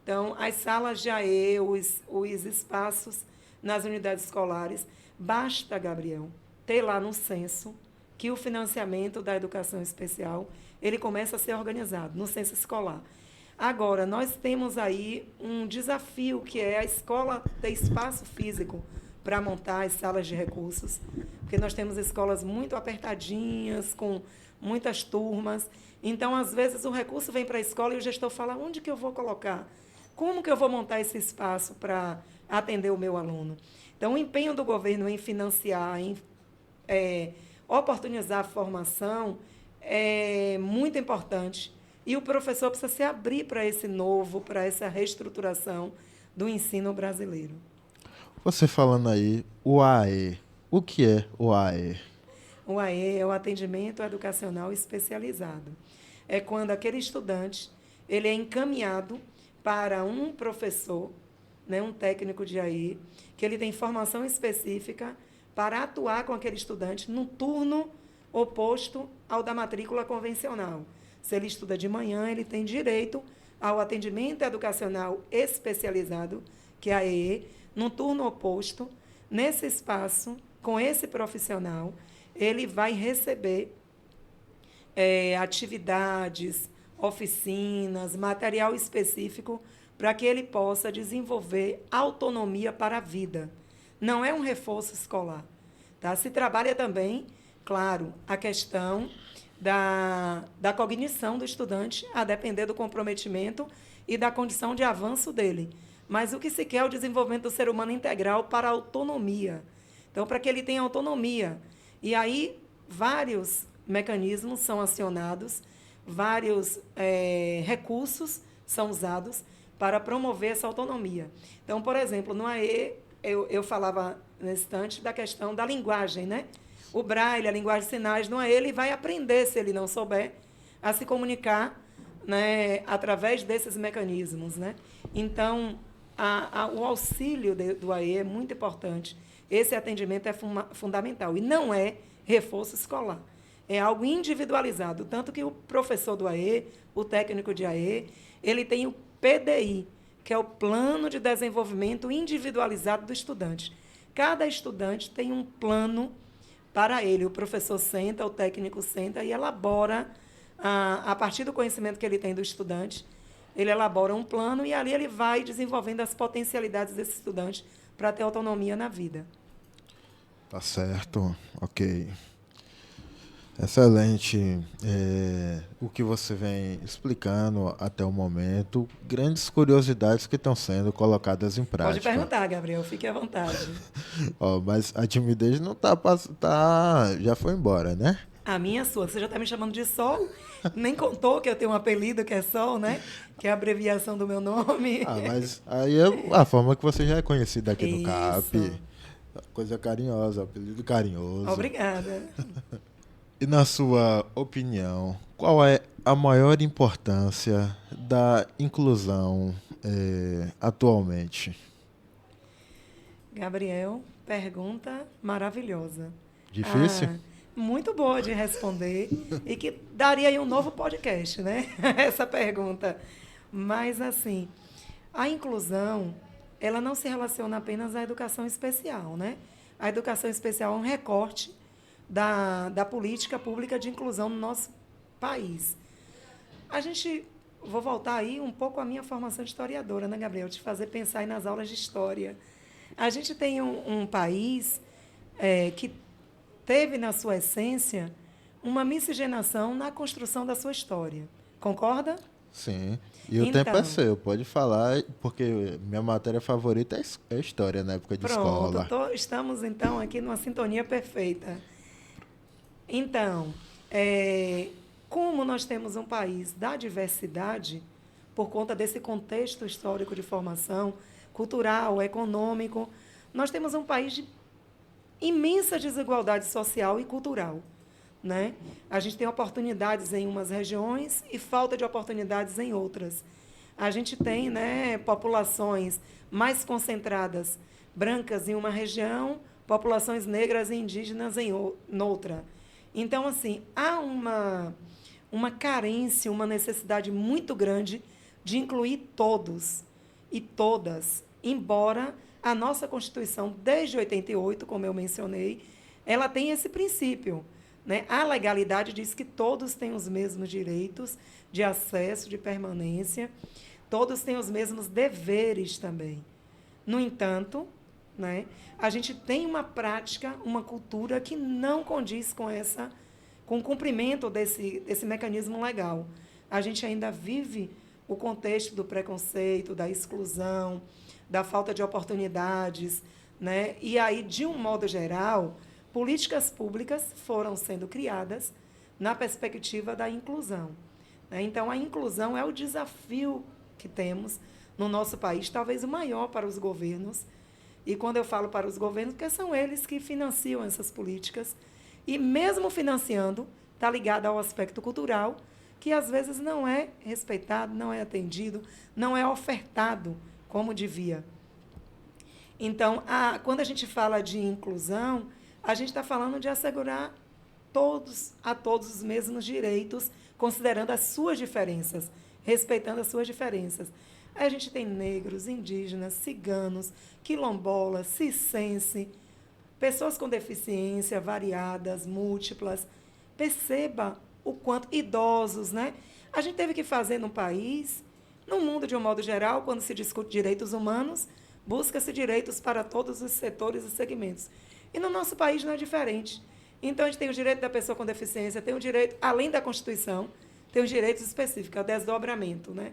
Então, as salas de AE, os espaços nas unidades escolares, basta, Gabriel, ter lá no censo que o financiamento da educação especial ele começa a ser organizado no censo escolar. Agora, nós temos aí um desafio, que é a escola ter espaço físico para montar as salas de recursos, porque nós temos escolas muito apertadinhas, com muitas turmas. Então, às vezes, o recurso vem para a escola e o gestor fala, onde que eu vou colocar? Como que eu vou montar esse espaço para atender o meu aluno? Então, o empenho do governo em financiar, em oportunizar a formação é muito importante. E o professor precisa se abrir para esse novo, para essa reestruturação do ensino brasileiro. Você falando aí, o AE. O que é o AE? O AE é o atendimento educacional especializado. É quando aquele estudante ele é encaminhado para um professor, né, um técnico de AE, que ele tem formação específica para atuar com aquele estudante no turno oposto ao da matrícula convencional. Se ele estuda de manhã, ele tem direito ao atendimento educacional especializado, que é a AE, no turno oposto. Nesse espaço, com esse profissional, ele vai receber atividades, oficinas, material específico para que ele possa desenvolver autonomia para a vida. Não é um reforço escolar. Tá? Se trabalha também, claro, a questão da cognição do estudante, a depender do comprometimento e da condição de avanço dele. Mas o que se quer é o desenvolvimento do ser humano integral para a autonomia. Então, para que ele tenha autonomia. E aí, vários mecanismos são acionados, vários recursos são usados para promover essa autonomia. Então, por exemplo, no AE, eu falava nesse instante da questão da linguagem, né? O braille, a linguagem de sinais, no AE, ele vai aprender, se ele não souber, a se comunicar, né, através desses mecanismos, né? Então, o auxílio do AE é muito importante. Esse atendimento é fundamental. E não é reforço escolar. É algo individualizado. Tanto que o professor do AE, o técnico de AE, ele tem o PDI, que é o Plano de Desenvolvimento Individualizado do Estudante. Cada estudante tem um plano para ele. O professor senta, o técnico senta e elabora, a partir do conhecimento que ele tem do estudante, ele elabora um plano e ali ele vai desenvolvendo as potencialidades desse estudante para ter autonomia na vida. Tá certo, ok. Excelente. O que você vem explicando até o momento, grandes curiosidades que estão sendo colocadas em prática. Pode perguntar, Gabriel, fique à vontade. Mas a timidez não já foi embora, né? A minha, sua. Você já está me chamando de Sol? Nem contou que eu tenho um apelido que é Sol, né? Que é a abreviação do meu nome. Mas aí é a forma que você já é conhecida aqui no Isso. CAP. Coisa carinhosa, apelido carinhoso. Obrigada. E na sua opinião, qual é a maior importância da inclusão atualmente? Gabriel, pergunta maravilhosa. Difícil? Muito boa de responder e que daria aí um novo podcast, né? Essa pergunta. Mas, assim, a inclusão, ela não se relaciona apenas à educação especial, né? A educação especial é um recorte da política pública de inclusão no nosso país. Vou voltar aí um pouco à minha formação de historiadora, né, Gabriel? Te fazer pensar aí nas aulas de história. A gente tem um país que teve, na sua essência, uma miscigenação na construção da sua história. Concorda? Sim. E o tempo é seu, pode falar, porque minha matéria favorita é história na época de escola. Pronto, estamos, então, aqui numa sintonia perfeita. Então, como nós temos um país da diversidade, por conta desse contexto histórico de formação, cultural, econômico, nós temos um país de imensa desigualdade social e cultural, né? A gente tem oportunidades em umas regiões e falta de oportunidades em outras. A gente tem, né, populações mais concentradas, brancas em uma região, populações negras e indígenas em outra. Então, assim, há uma carência, uma necessidade muito grande de incluir todos e todas, embora a nossa Constituição, desde 88, como eu mencionei, ela tem esse princípio, né? A legalidade diz que todos têm os mesmos direitos de acesso, de permanência, todos têm os mesmos deveres também. No entanto, né, a gente tem uma prática, uma cultura que não condiz com o cumprimento desse mecanismo legal. A gente ainda vive o contexto do preconceito, da exclusão, da falta de oportunidades, né? E aí, de um modo geral, políticas públicas foram sendo criadas na perspectiva da inclusão, né? Então, a inclusão é o desafio que temos no nosso país, talvez o maior para os governos. E quando eu falo para os governos, porque são eles que financiam essas políticas, e mesmo financiando, está ligado ao aspecto cultural, que às vezes não é respeitado, não é atendido, não é ofertado como devia. Então, quando a gente fala de inclusão, a gente está falando de assegurar a todos os mesmos direitos, considerando as suas diferenças, respeitando as suas diferenças. Aí a gente tem negros, indígenas, ciganos, quilombolas, circense, pessoas com deficiência variadas, múltiplas. Perceba o quanto idosos, né? A gente teve que fazer no país, no mundo de um modo geral, quando se discute direitos humanos, busca-se direitos para todos os setores e segmentos. E no nosso país não é diferente. Então, a gente tem o direito da pessoa com deficiência, tem o direito, além da Constituição, tem os direitos específicos, é o desdobramento, né?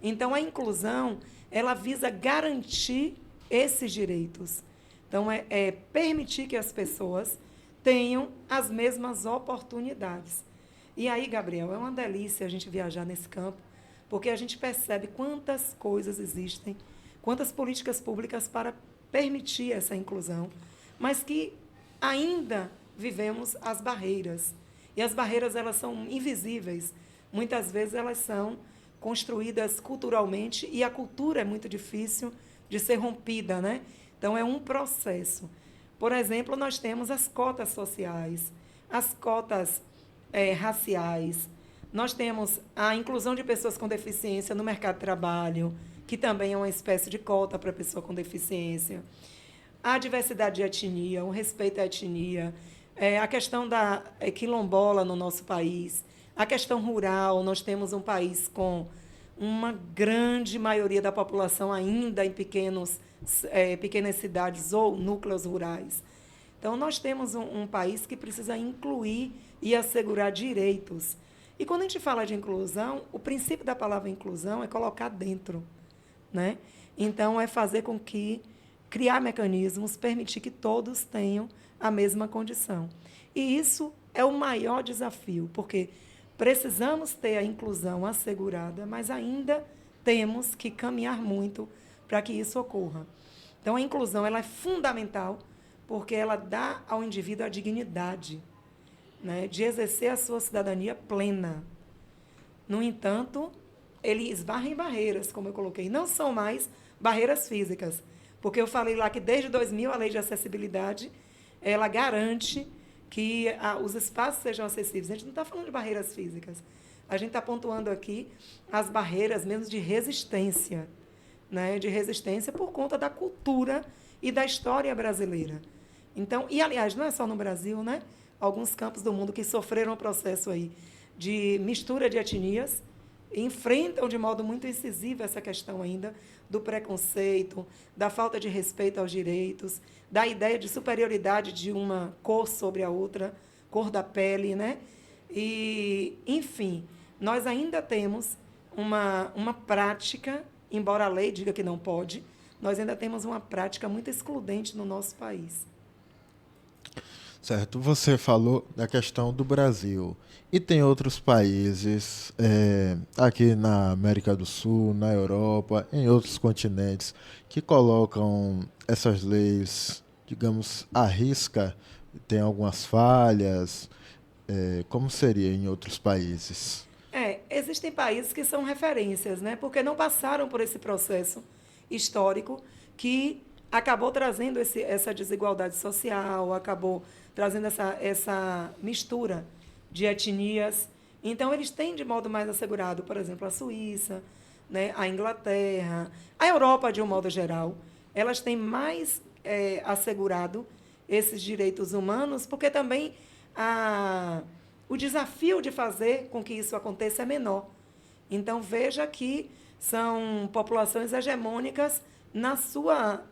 Então, a inclusão, ela visa garantir esses direitos. Então, é permitir que as pessoas tenham as mesmas oportunidades. E aí, Gabriel, é uma delícia a gente viajar nesse campo, porque a gente percebe quantas coisas existem, quantas políticas públicas para permitir essa inclusão, mas que ainda vivemos as barreiras. E as barreiras, elas são invisíveis. Muitas vezes elas são construídas culturalmente e a cultura é muito difícil de ser rompida, né? Então, é um processo. Por exemplo, nós temos as cotas sociais, as cotas raciais, nós temos a inclusão de pessoas com deficiência no mercado de trabalho, que também é uma espécie de cota para a pessoa com deficiência, a diversidade de etnia, o respeito à etnia, a questão da quilombola no nosso país, a questão rural. Nós temos um país com uma grande maioria da população ainda em pequenas cidades ou núcleos rurais. Então, nós temos um país que precisa incluir e assegurar direitos. E quando a gente fala de inclusão, o princípio da palavra inclusão é colocar dentro, né? Então, é fazer com que criar mecanismos, permitir que todos tenham a mesma condição. E isso é o maior desafio, porque precisamos ter a inclusão assegurada, mas ainda temos que caminhar muito para que isso ocorra. Então, a inclusão ela é fundamental, porque ela dá ao indivíduo a dignidade, né, de exercer a sua cidadania plena. No entanto, ele esbarra em barreiras, como eu coloquei. Não são mais barreiras físicas, porque eu falei lá que desde 2000 a lei de acessibilidade ela garante que os espaços sejam acessíveis. A gente não está falando de barreiras físicas. A gente está pontuando aqui as barreiras mesmo de resistência, né? De resistência por conta da cultura e da história brasileira. Então, e, aliás, não é só no Brasil, né? Alguns campos do mundo que sofreram um processo aí de mistura de etnias enfrentam de modo muito incisivo essa questão ainda do preconceito, da falta de respeito aos direitos, da ideia de superioridade de uma cor sobre a outra, cor da pele, né? E, enfim, nós ainda temos uma prática, embora a lei diga que não pode, nós ainda temos uma prática muito excludente no nosso país. Certo, você falou da questão do Brasil. E tem outros países, aqui na América do Sul, na Europa, em outros continentes, que colocam essas leis, digamos, à risca, tem algumas falhas. Como seria em outros países? Existem países que são referências, né? Porque não passaram por esse processo histórico que acabou trazendo essa desigualdade social, acabou trazendo essa mistura de etnias Então, eles têm de modo mais assegurado, por exemplo, a Suíça, né, a Inglaterra, a Europa, de um modo geral, elas têm mais assegurado esses direitos humanos, porque também o desafio de fazer com que isso aconteça é menor. Então, veja que são populações hegemônicas na sua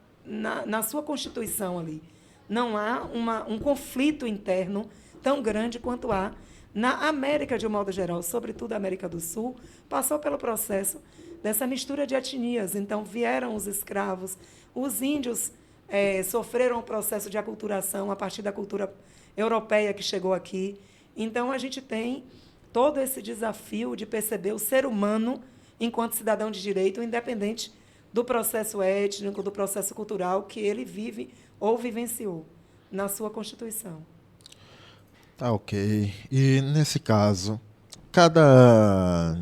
Constituição ali. Não há um conflito interno tão grande quanto há na América, de um modo geral, sobretudo a América do Sul, passou pelo processo dessa mistura de etnias. Então, vieram os escravos, os índios sofreram o processo de aculturação a partir da cultura europeia que chegou aqui. Então, a gente tem todo esse desafio de perceber o ser humano enquanto cidadão de direito, independente do processo étnico, do processo cultural que ele vive ou vivenciou na sua Constituição. Tá, ok. E, nesse caso, cada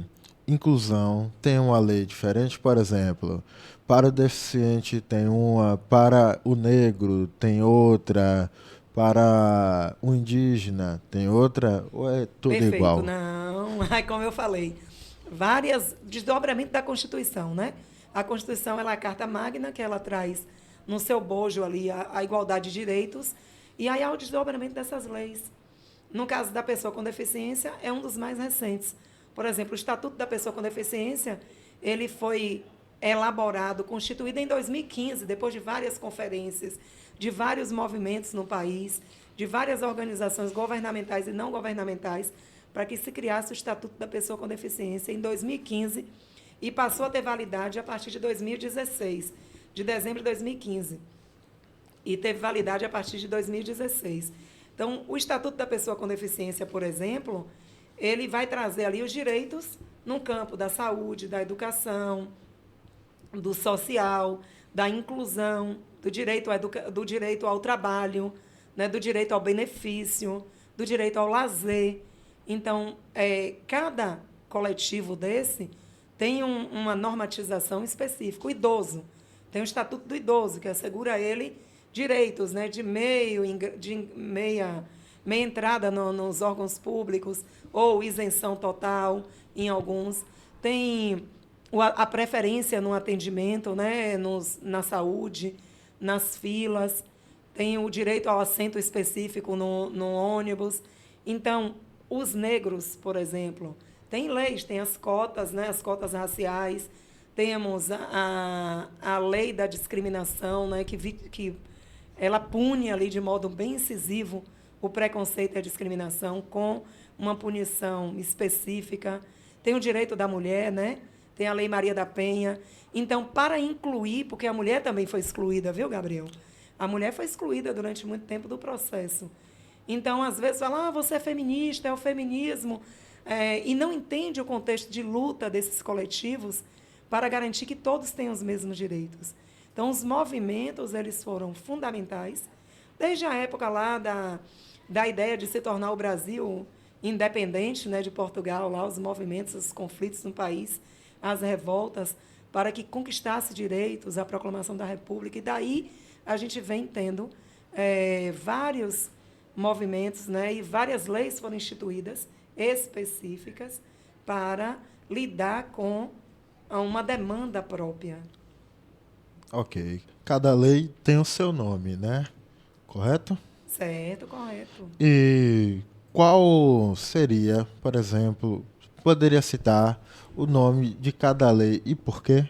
inclusão tem uma lei diferente, por exemplo, para o deficiente tem uma, para o negro tem outra, para o indígena tem outra, ou é tudo Perfeito, igual? não. Como eu falei, várias desdobramentos da Constituição, né? A Constituição ela é a Carta Magna, que ela traz no seu bojo ali a igualdade de direitos, e aí há o desdobramento dessas leis. No caso da pessoa com deficiência, é um dos mais recentes. Por exemplo, o Estatuto da Pessoa com Deficiência, ele foi elaborado, constituído em 2015, depois de várias conferências, de vários movimentos no país, de várias organizações governamentais e não governamentais, para que se criasse o Estatuto da Pessoa com Deficiência em 2015 e passou a ter validade a partir de 2016, de dezembro de 2015. E teve validade a partir de 2016. Então, o Estatuto da Pessoa com Deficiência, por exemplo, ele vai trazer ali os direitos no campo da saúde, da educação, do social, da inclusão, do direito ao trabalho, né, do direito ao benefício, do direito ao lazer. Então, cada coletivo desse tem uma normatização específica. O idoso tem o Estatuto do Idoso, que assegura a ele direitos, né, de meia entrada nos órgãos públicos ou isenção total em alguns. Tem a preferência no atendimento, né, na saúde, nas filas. Tem o direito ao assento específico no ônibus. Então, os negros, por exemplo, tem leis, tem as cotas, né, as cotas raciais. Temos a lei da discriminação, né, que ela pune ali de modo bem incisivo o preconceito e a discriminação com uma punição específica. Tem o direito da mulher, né? Tem a Lei Maria da Penha. Então, para incluir, porque a mulher também foi excluída, viu, Gabriel? A mulher foi excluída durante muito tempo do processo. Então, às vezes, fala, você é feminista, é o feminismo, e não entende o contexto de luta desses coletivos para garantir que todos tenham os mesmos direitos. Então, os movimentos eles foram fundamentais, desde a época lá da ideia de se tornar o Brasil independente, né, de Portugal, lá os movimentos, os conflitos no país, as revoltas, para que conquistasse direitos, a proclamação da República. E daí a gente vem tendo vários movimentos, né, e várias leis foram instituídas específicas para lidar com uma demanda própria. Ok. Cada lei tem o seu nome, né? Correto? Certo, correto. E qual seria, por exemplo, poderia citar o nome de cada lei e por quê?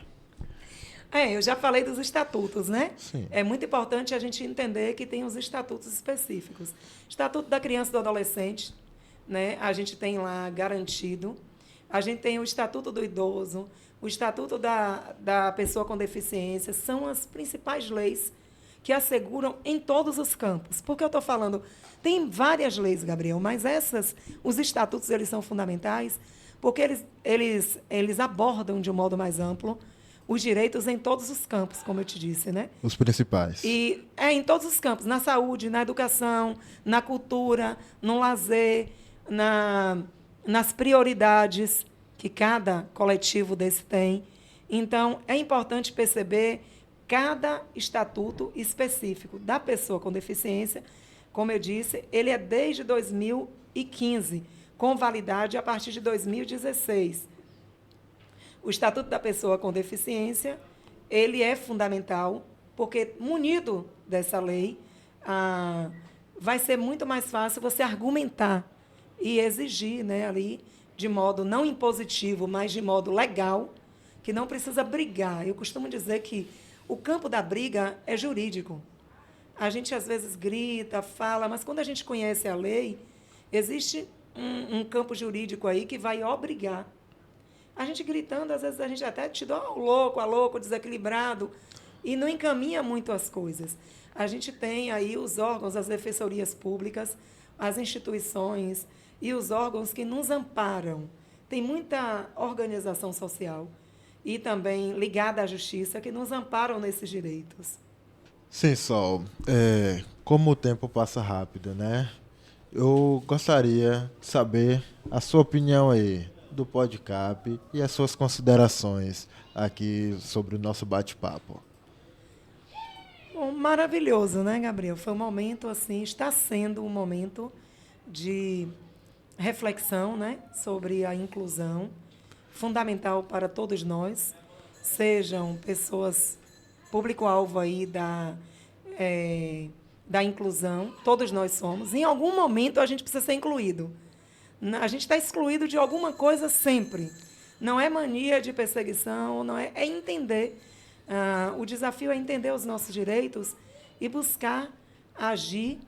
Eu já falei dos estatutos, né? Sim. É muito importante a gente entender que tem os estatutos específicos. Estatuto da Criança e do Adolescente, né? A gente tem lá garantido. A gente tem o Estatuto do Idoso, o Estatuto da Pessoa com Deficiência. São as principais leis que asseguram em todos os campos. Por que eu estou falando? Tem várias leis, Gabriel, mas os estatutos, eles são fundamentais porque eles abordam de um modo mais amplo os direitos em todos os campos, como eu te disse, né? Os principais. E em todos os campos, na saúde, na educação, na cultura, no lazer, nas prioridades que cada coletivo desse tem. Então, é importante perceber cada estatuto específico da pessoa com deficiência. Como eu disse, ele é desde 2015, com validade a partir de 2016. O Estatuto da Pessoa com Deficiência, ele é fundamental, porque, munido dessa lei, vai ser muito mais fácil você argumentar e exigir, né, ali, de modo não impositivo, mas de modo legal, que não precisa brigar. Eu costumo dizer que o campo da briga é jurídico. A gente, às vezes, grita, fala, mas quando a gente conhece a lei, existe um campo jurídico aí que vai obrigar. A gente gritando, às vezes, a gente até te dá um louco, desequilibrado, e não encaminha muito as coisas. A gente tem aí os órgãos, as defensorias públicas, as instituições e os órgãos que nos amparam. Tem muita organização social e também ligada à justiça que nos amparam nesses direitos. Sim, Sol. Como o tempo passa rápido, né? Eu gostaria de saber a sua opinião aí do podcast e as suas considerações aqui sobre o nosso bate-papo. Bom, maravilhoso, né, Gabriel? Foi um momento, assim, está sendo um momento de reflexão, né, sobre a inclusão, fundamental para todos nós, sejam pessoas, público-alvo aí da inclusão, todos nós somos. Em algum momento a gente precisa ser incluído. A gente está excluído de alguma coisa sempre. Não é mania de perseguição, não é entender. O desafio é entender os nossos direitos e buscar agir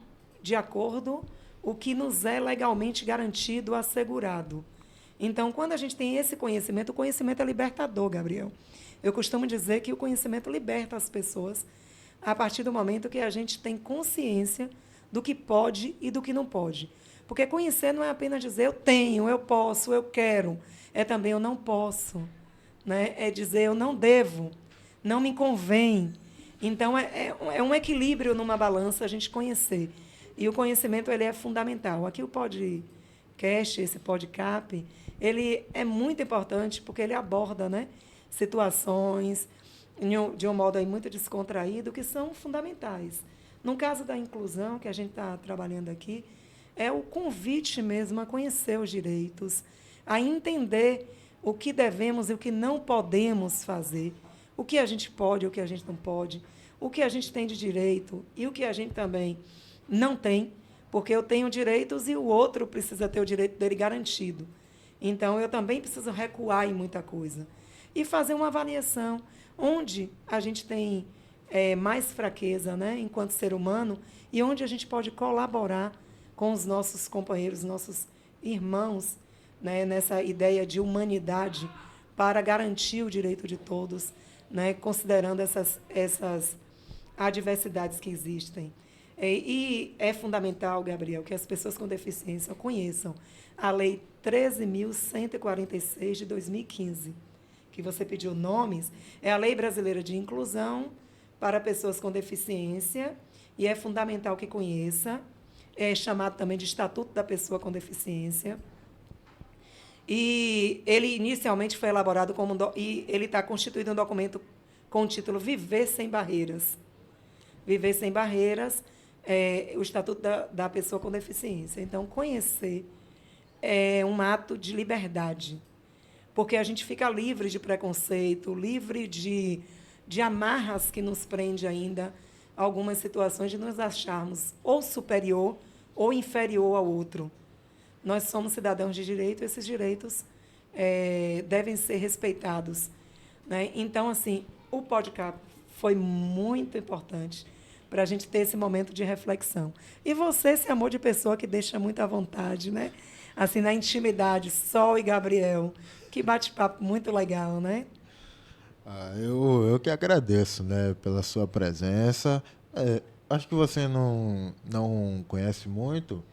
de acordo com o que nos é legalmente garantido, assegurado. Então, quando a gente tem esse conhecimento, o conhecimento é libertador, Gabriel. Eu costumo dizer que o conhecimento liberta as pessoas a partir do momento que a gente tem consciência do que pode e do que não pode. Porque conhecer não é apenas dizer eu tenho, eu posso, eu quero. É também eu não posso. Né? É dizer eu não devo, não me convém. Então, é um equilíbrio numa balança a gente conhecer. E o conhecimento ele é fundamental. Aqui o podcast, esse podcast, ele é muito importante porque ele aborda, né, situações de um modo aí muito descontraído que são fundamentais. No caso da inclusão, que a gente está trabalhando aqui, é o convite mesmo a conhecer os direitos, a entender o que devemos e o que não podemos fazer, o que a gente pode e o que a gente não pode, o que a gente tem de direito e o que a gente também não tem, porque eu tenho direitos e o outro precisa ter o direito dele garantido. Então, eu também preciso recuar em muita coisa. E fazer uma avaliação onde a gente tem mais fraqueza, né, enquanto ser humano, e onde a gente pode colaborar com os nossos companheiros, nossos irmãos, né, nessa ideia de humanidade para garantir o direito de todos, né, considerando essas adversidades que existem. E é fundamental, Gabriel, que as pessoas com deficiência conheçam a Lei 13.146, de 2015, que você pediu nomes, é a Lei Brasileira de Inclusão para Pessoas com Deficiência, e é fundamental que conheça, é chamado também de Estatuto da Pessoa com Deficiência. E ele inicialmente foi elaborado e ele está constituído um documento com o título Viver Sem Barreiras. Viver Sem Barreiras é o Estatuto da Pessoa com Deficiência. Então, conhecer é um ato de liberdade, porque a gente fica livre de preconceito, livre de amarras que nos prende ainda a algumas situações de nos acharmos ou superior ou inferior ao outro. Nós somos cidadãos de direito, e esses direitos devem ser respeitados. Né? Então, assim, o podcast foi muito importante para a gente ter esse momento de reflexão. E você, esse amor de pessoa que deixa muito à vontade, né? Assim, na intimidade, Sol e Gabriel. Que bate-papo muito legal, né? Eu que agradeço, né, pela sua presença. Acho que você não conhece muito,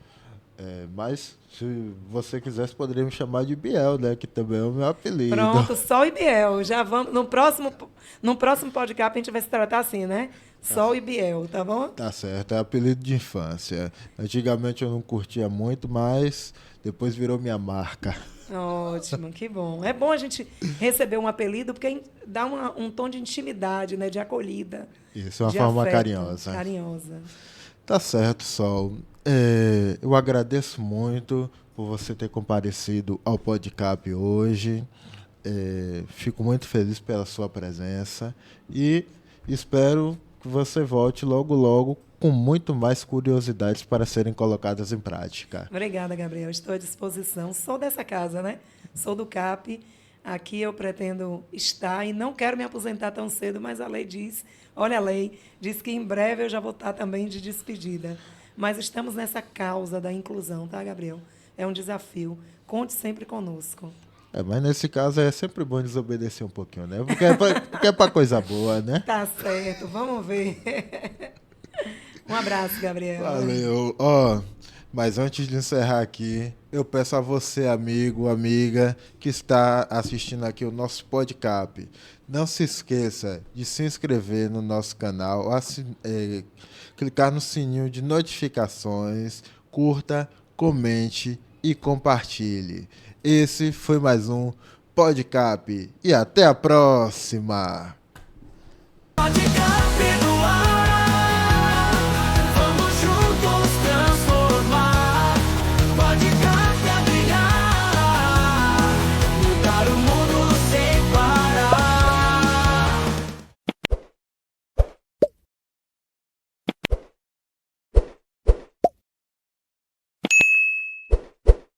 mas se você quisesse, poderia me chamar de Biel, né, que também é o meu apelido. Pronto, Sol e Biel. Já vamos, no próximo podcast a gente vai se tratar assim, né? Sol e Biel, tá bom? Tá certo, é apelido de infância. Antigamente eu não curtia muito, mas depois virou minha marca. Ótimo, que bom. É bom a gente receber um apelido, porque dá um tom de intimidade, né, de acolhida. Isso, uma de forma afeto, carinhosa. carinhosa. Tá certo, Sol. Eu agradeço muito por você ter comparecido ao Podcast hoje. Fico muito feliz pela sua presença e espero que você volte logo, logo com muito mais curiosidades para serem colocadas em prática. Obrigada, Gabriel. Estou à disposição. Sou dessa casa, né? Sou do CAP. Aqui eu pretendo estar e não quero me aposentar tão cedo, mas a lei diz, olha a lei, diz que em breve eu já vou estar também de despedida. Mas estamos nessa causa da inclusão, tá, Gabriel? É um desafio. Conte sempre conosco. Mas nesse caso é sempre bom desobedecer um pouquinho, né? Porque é pra coisa boa, né? Tá certo, vamos ver. Um abraço, Gabriel. Valeu. Mas antes de encerrar aqui, eu peço a você, amigo, amiga, que está assistindo aqui o nosso podcast, não se esqueça de se inscrever no nosso canal, clicar no sininho de notificações, curta, comente e compartilhe. Esse foi mais um podcast e até a próxima! Podcast.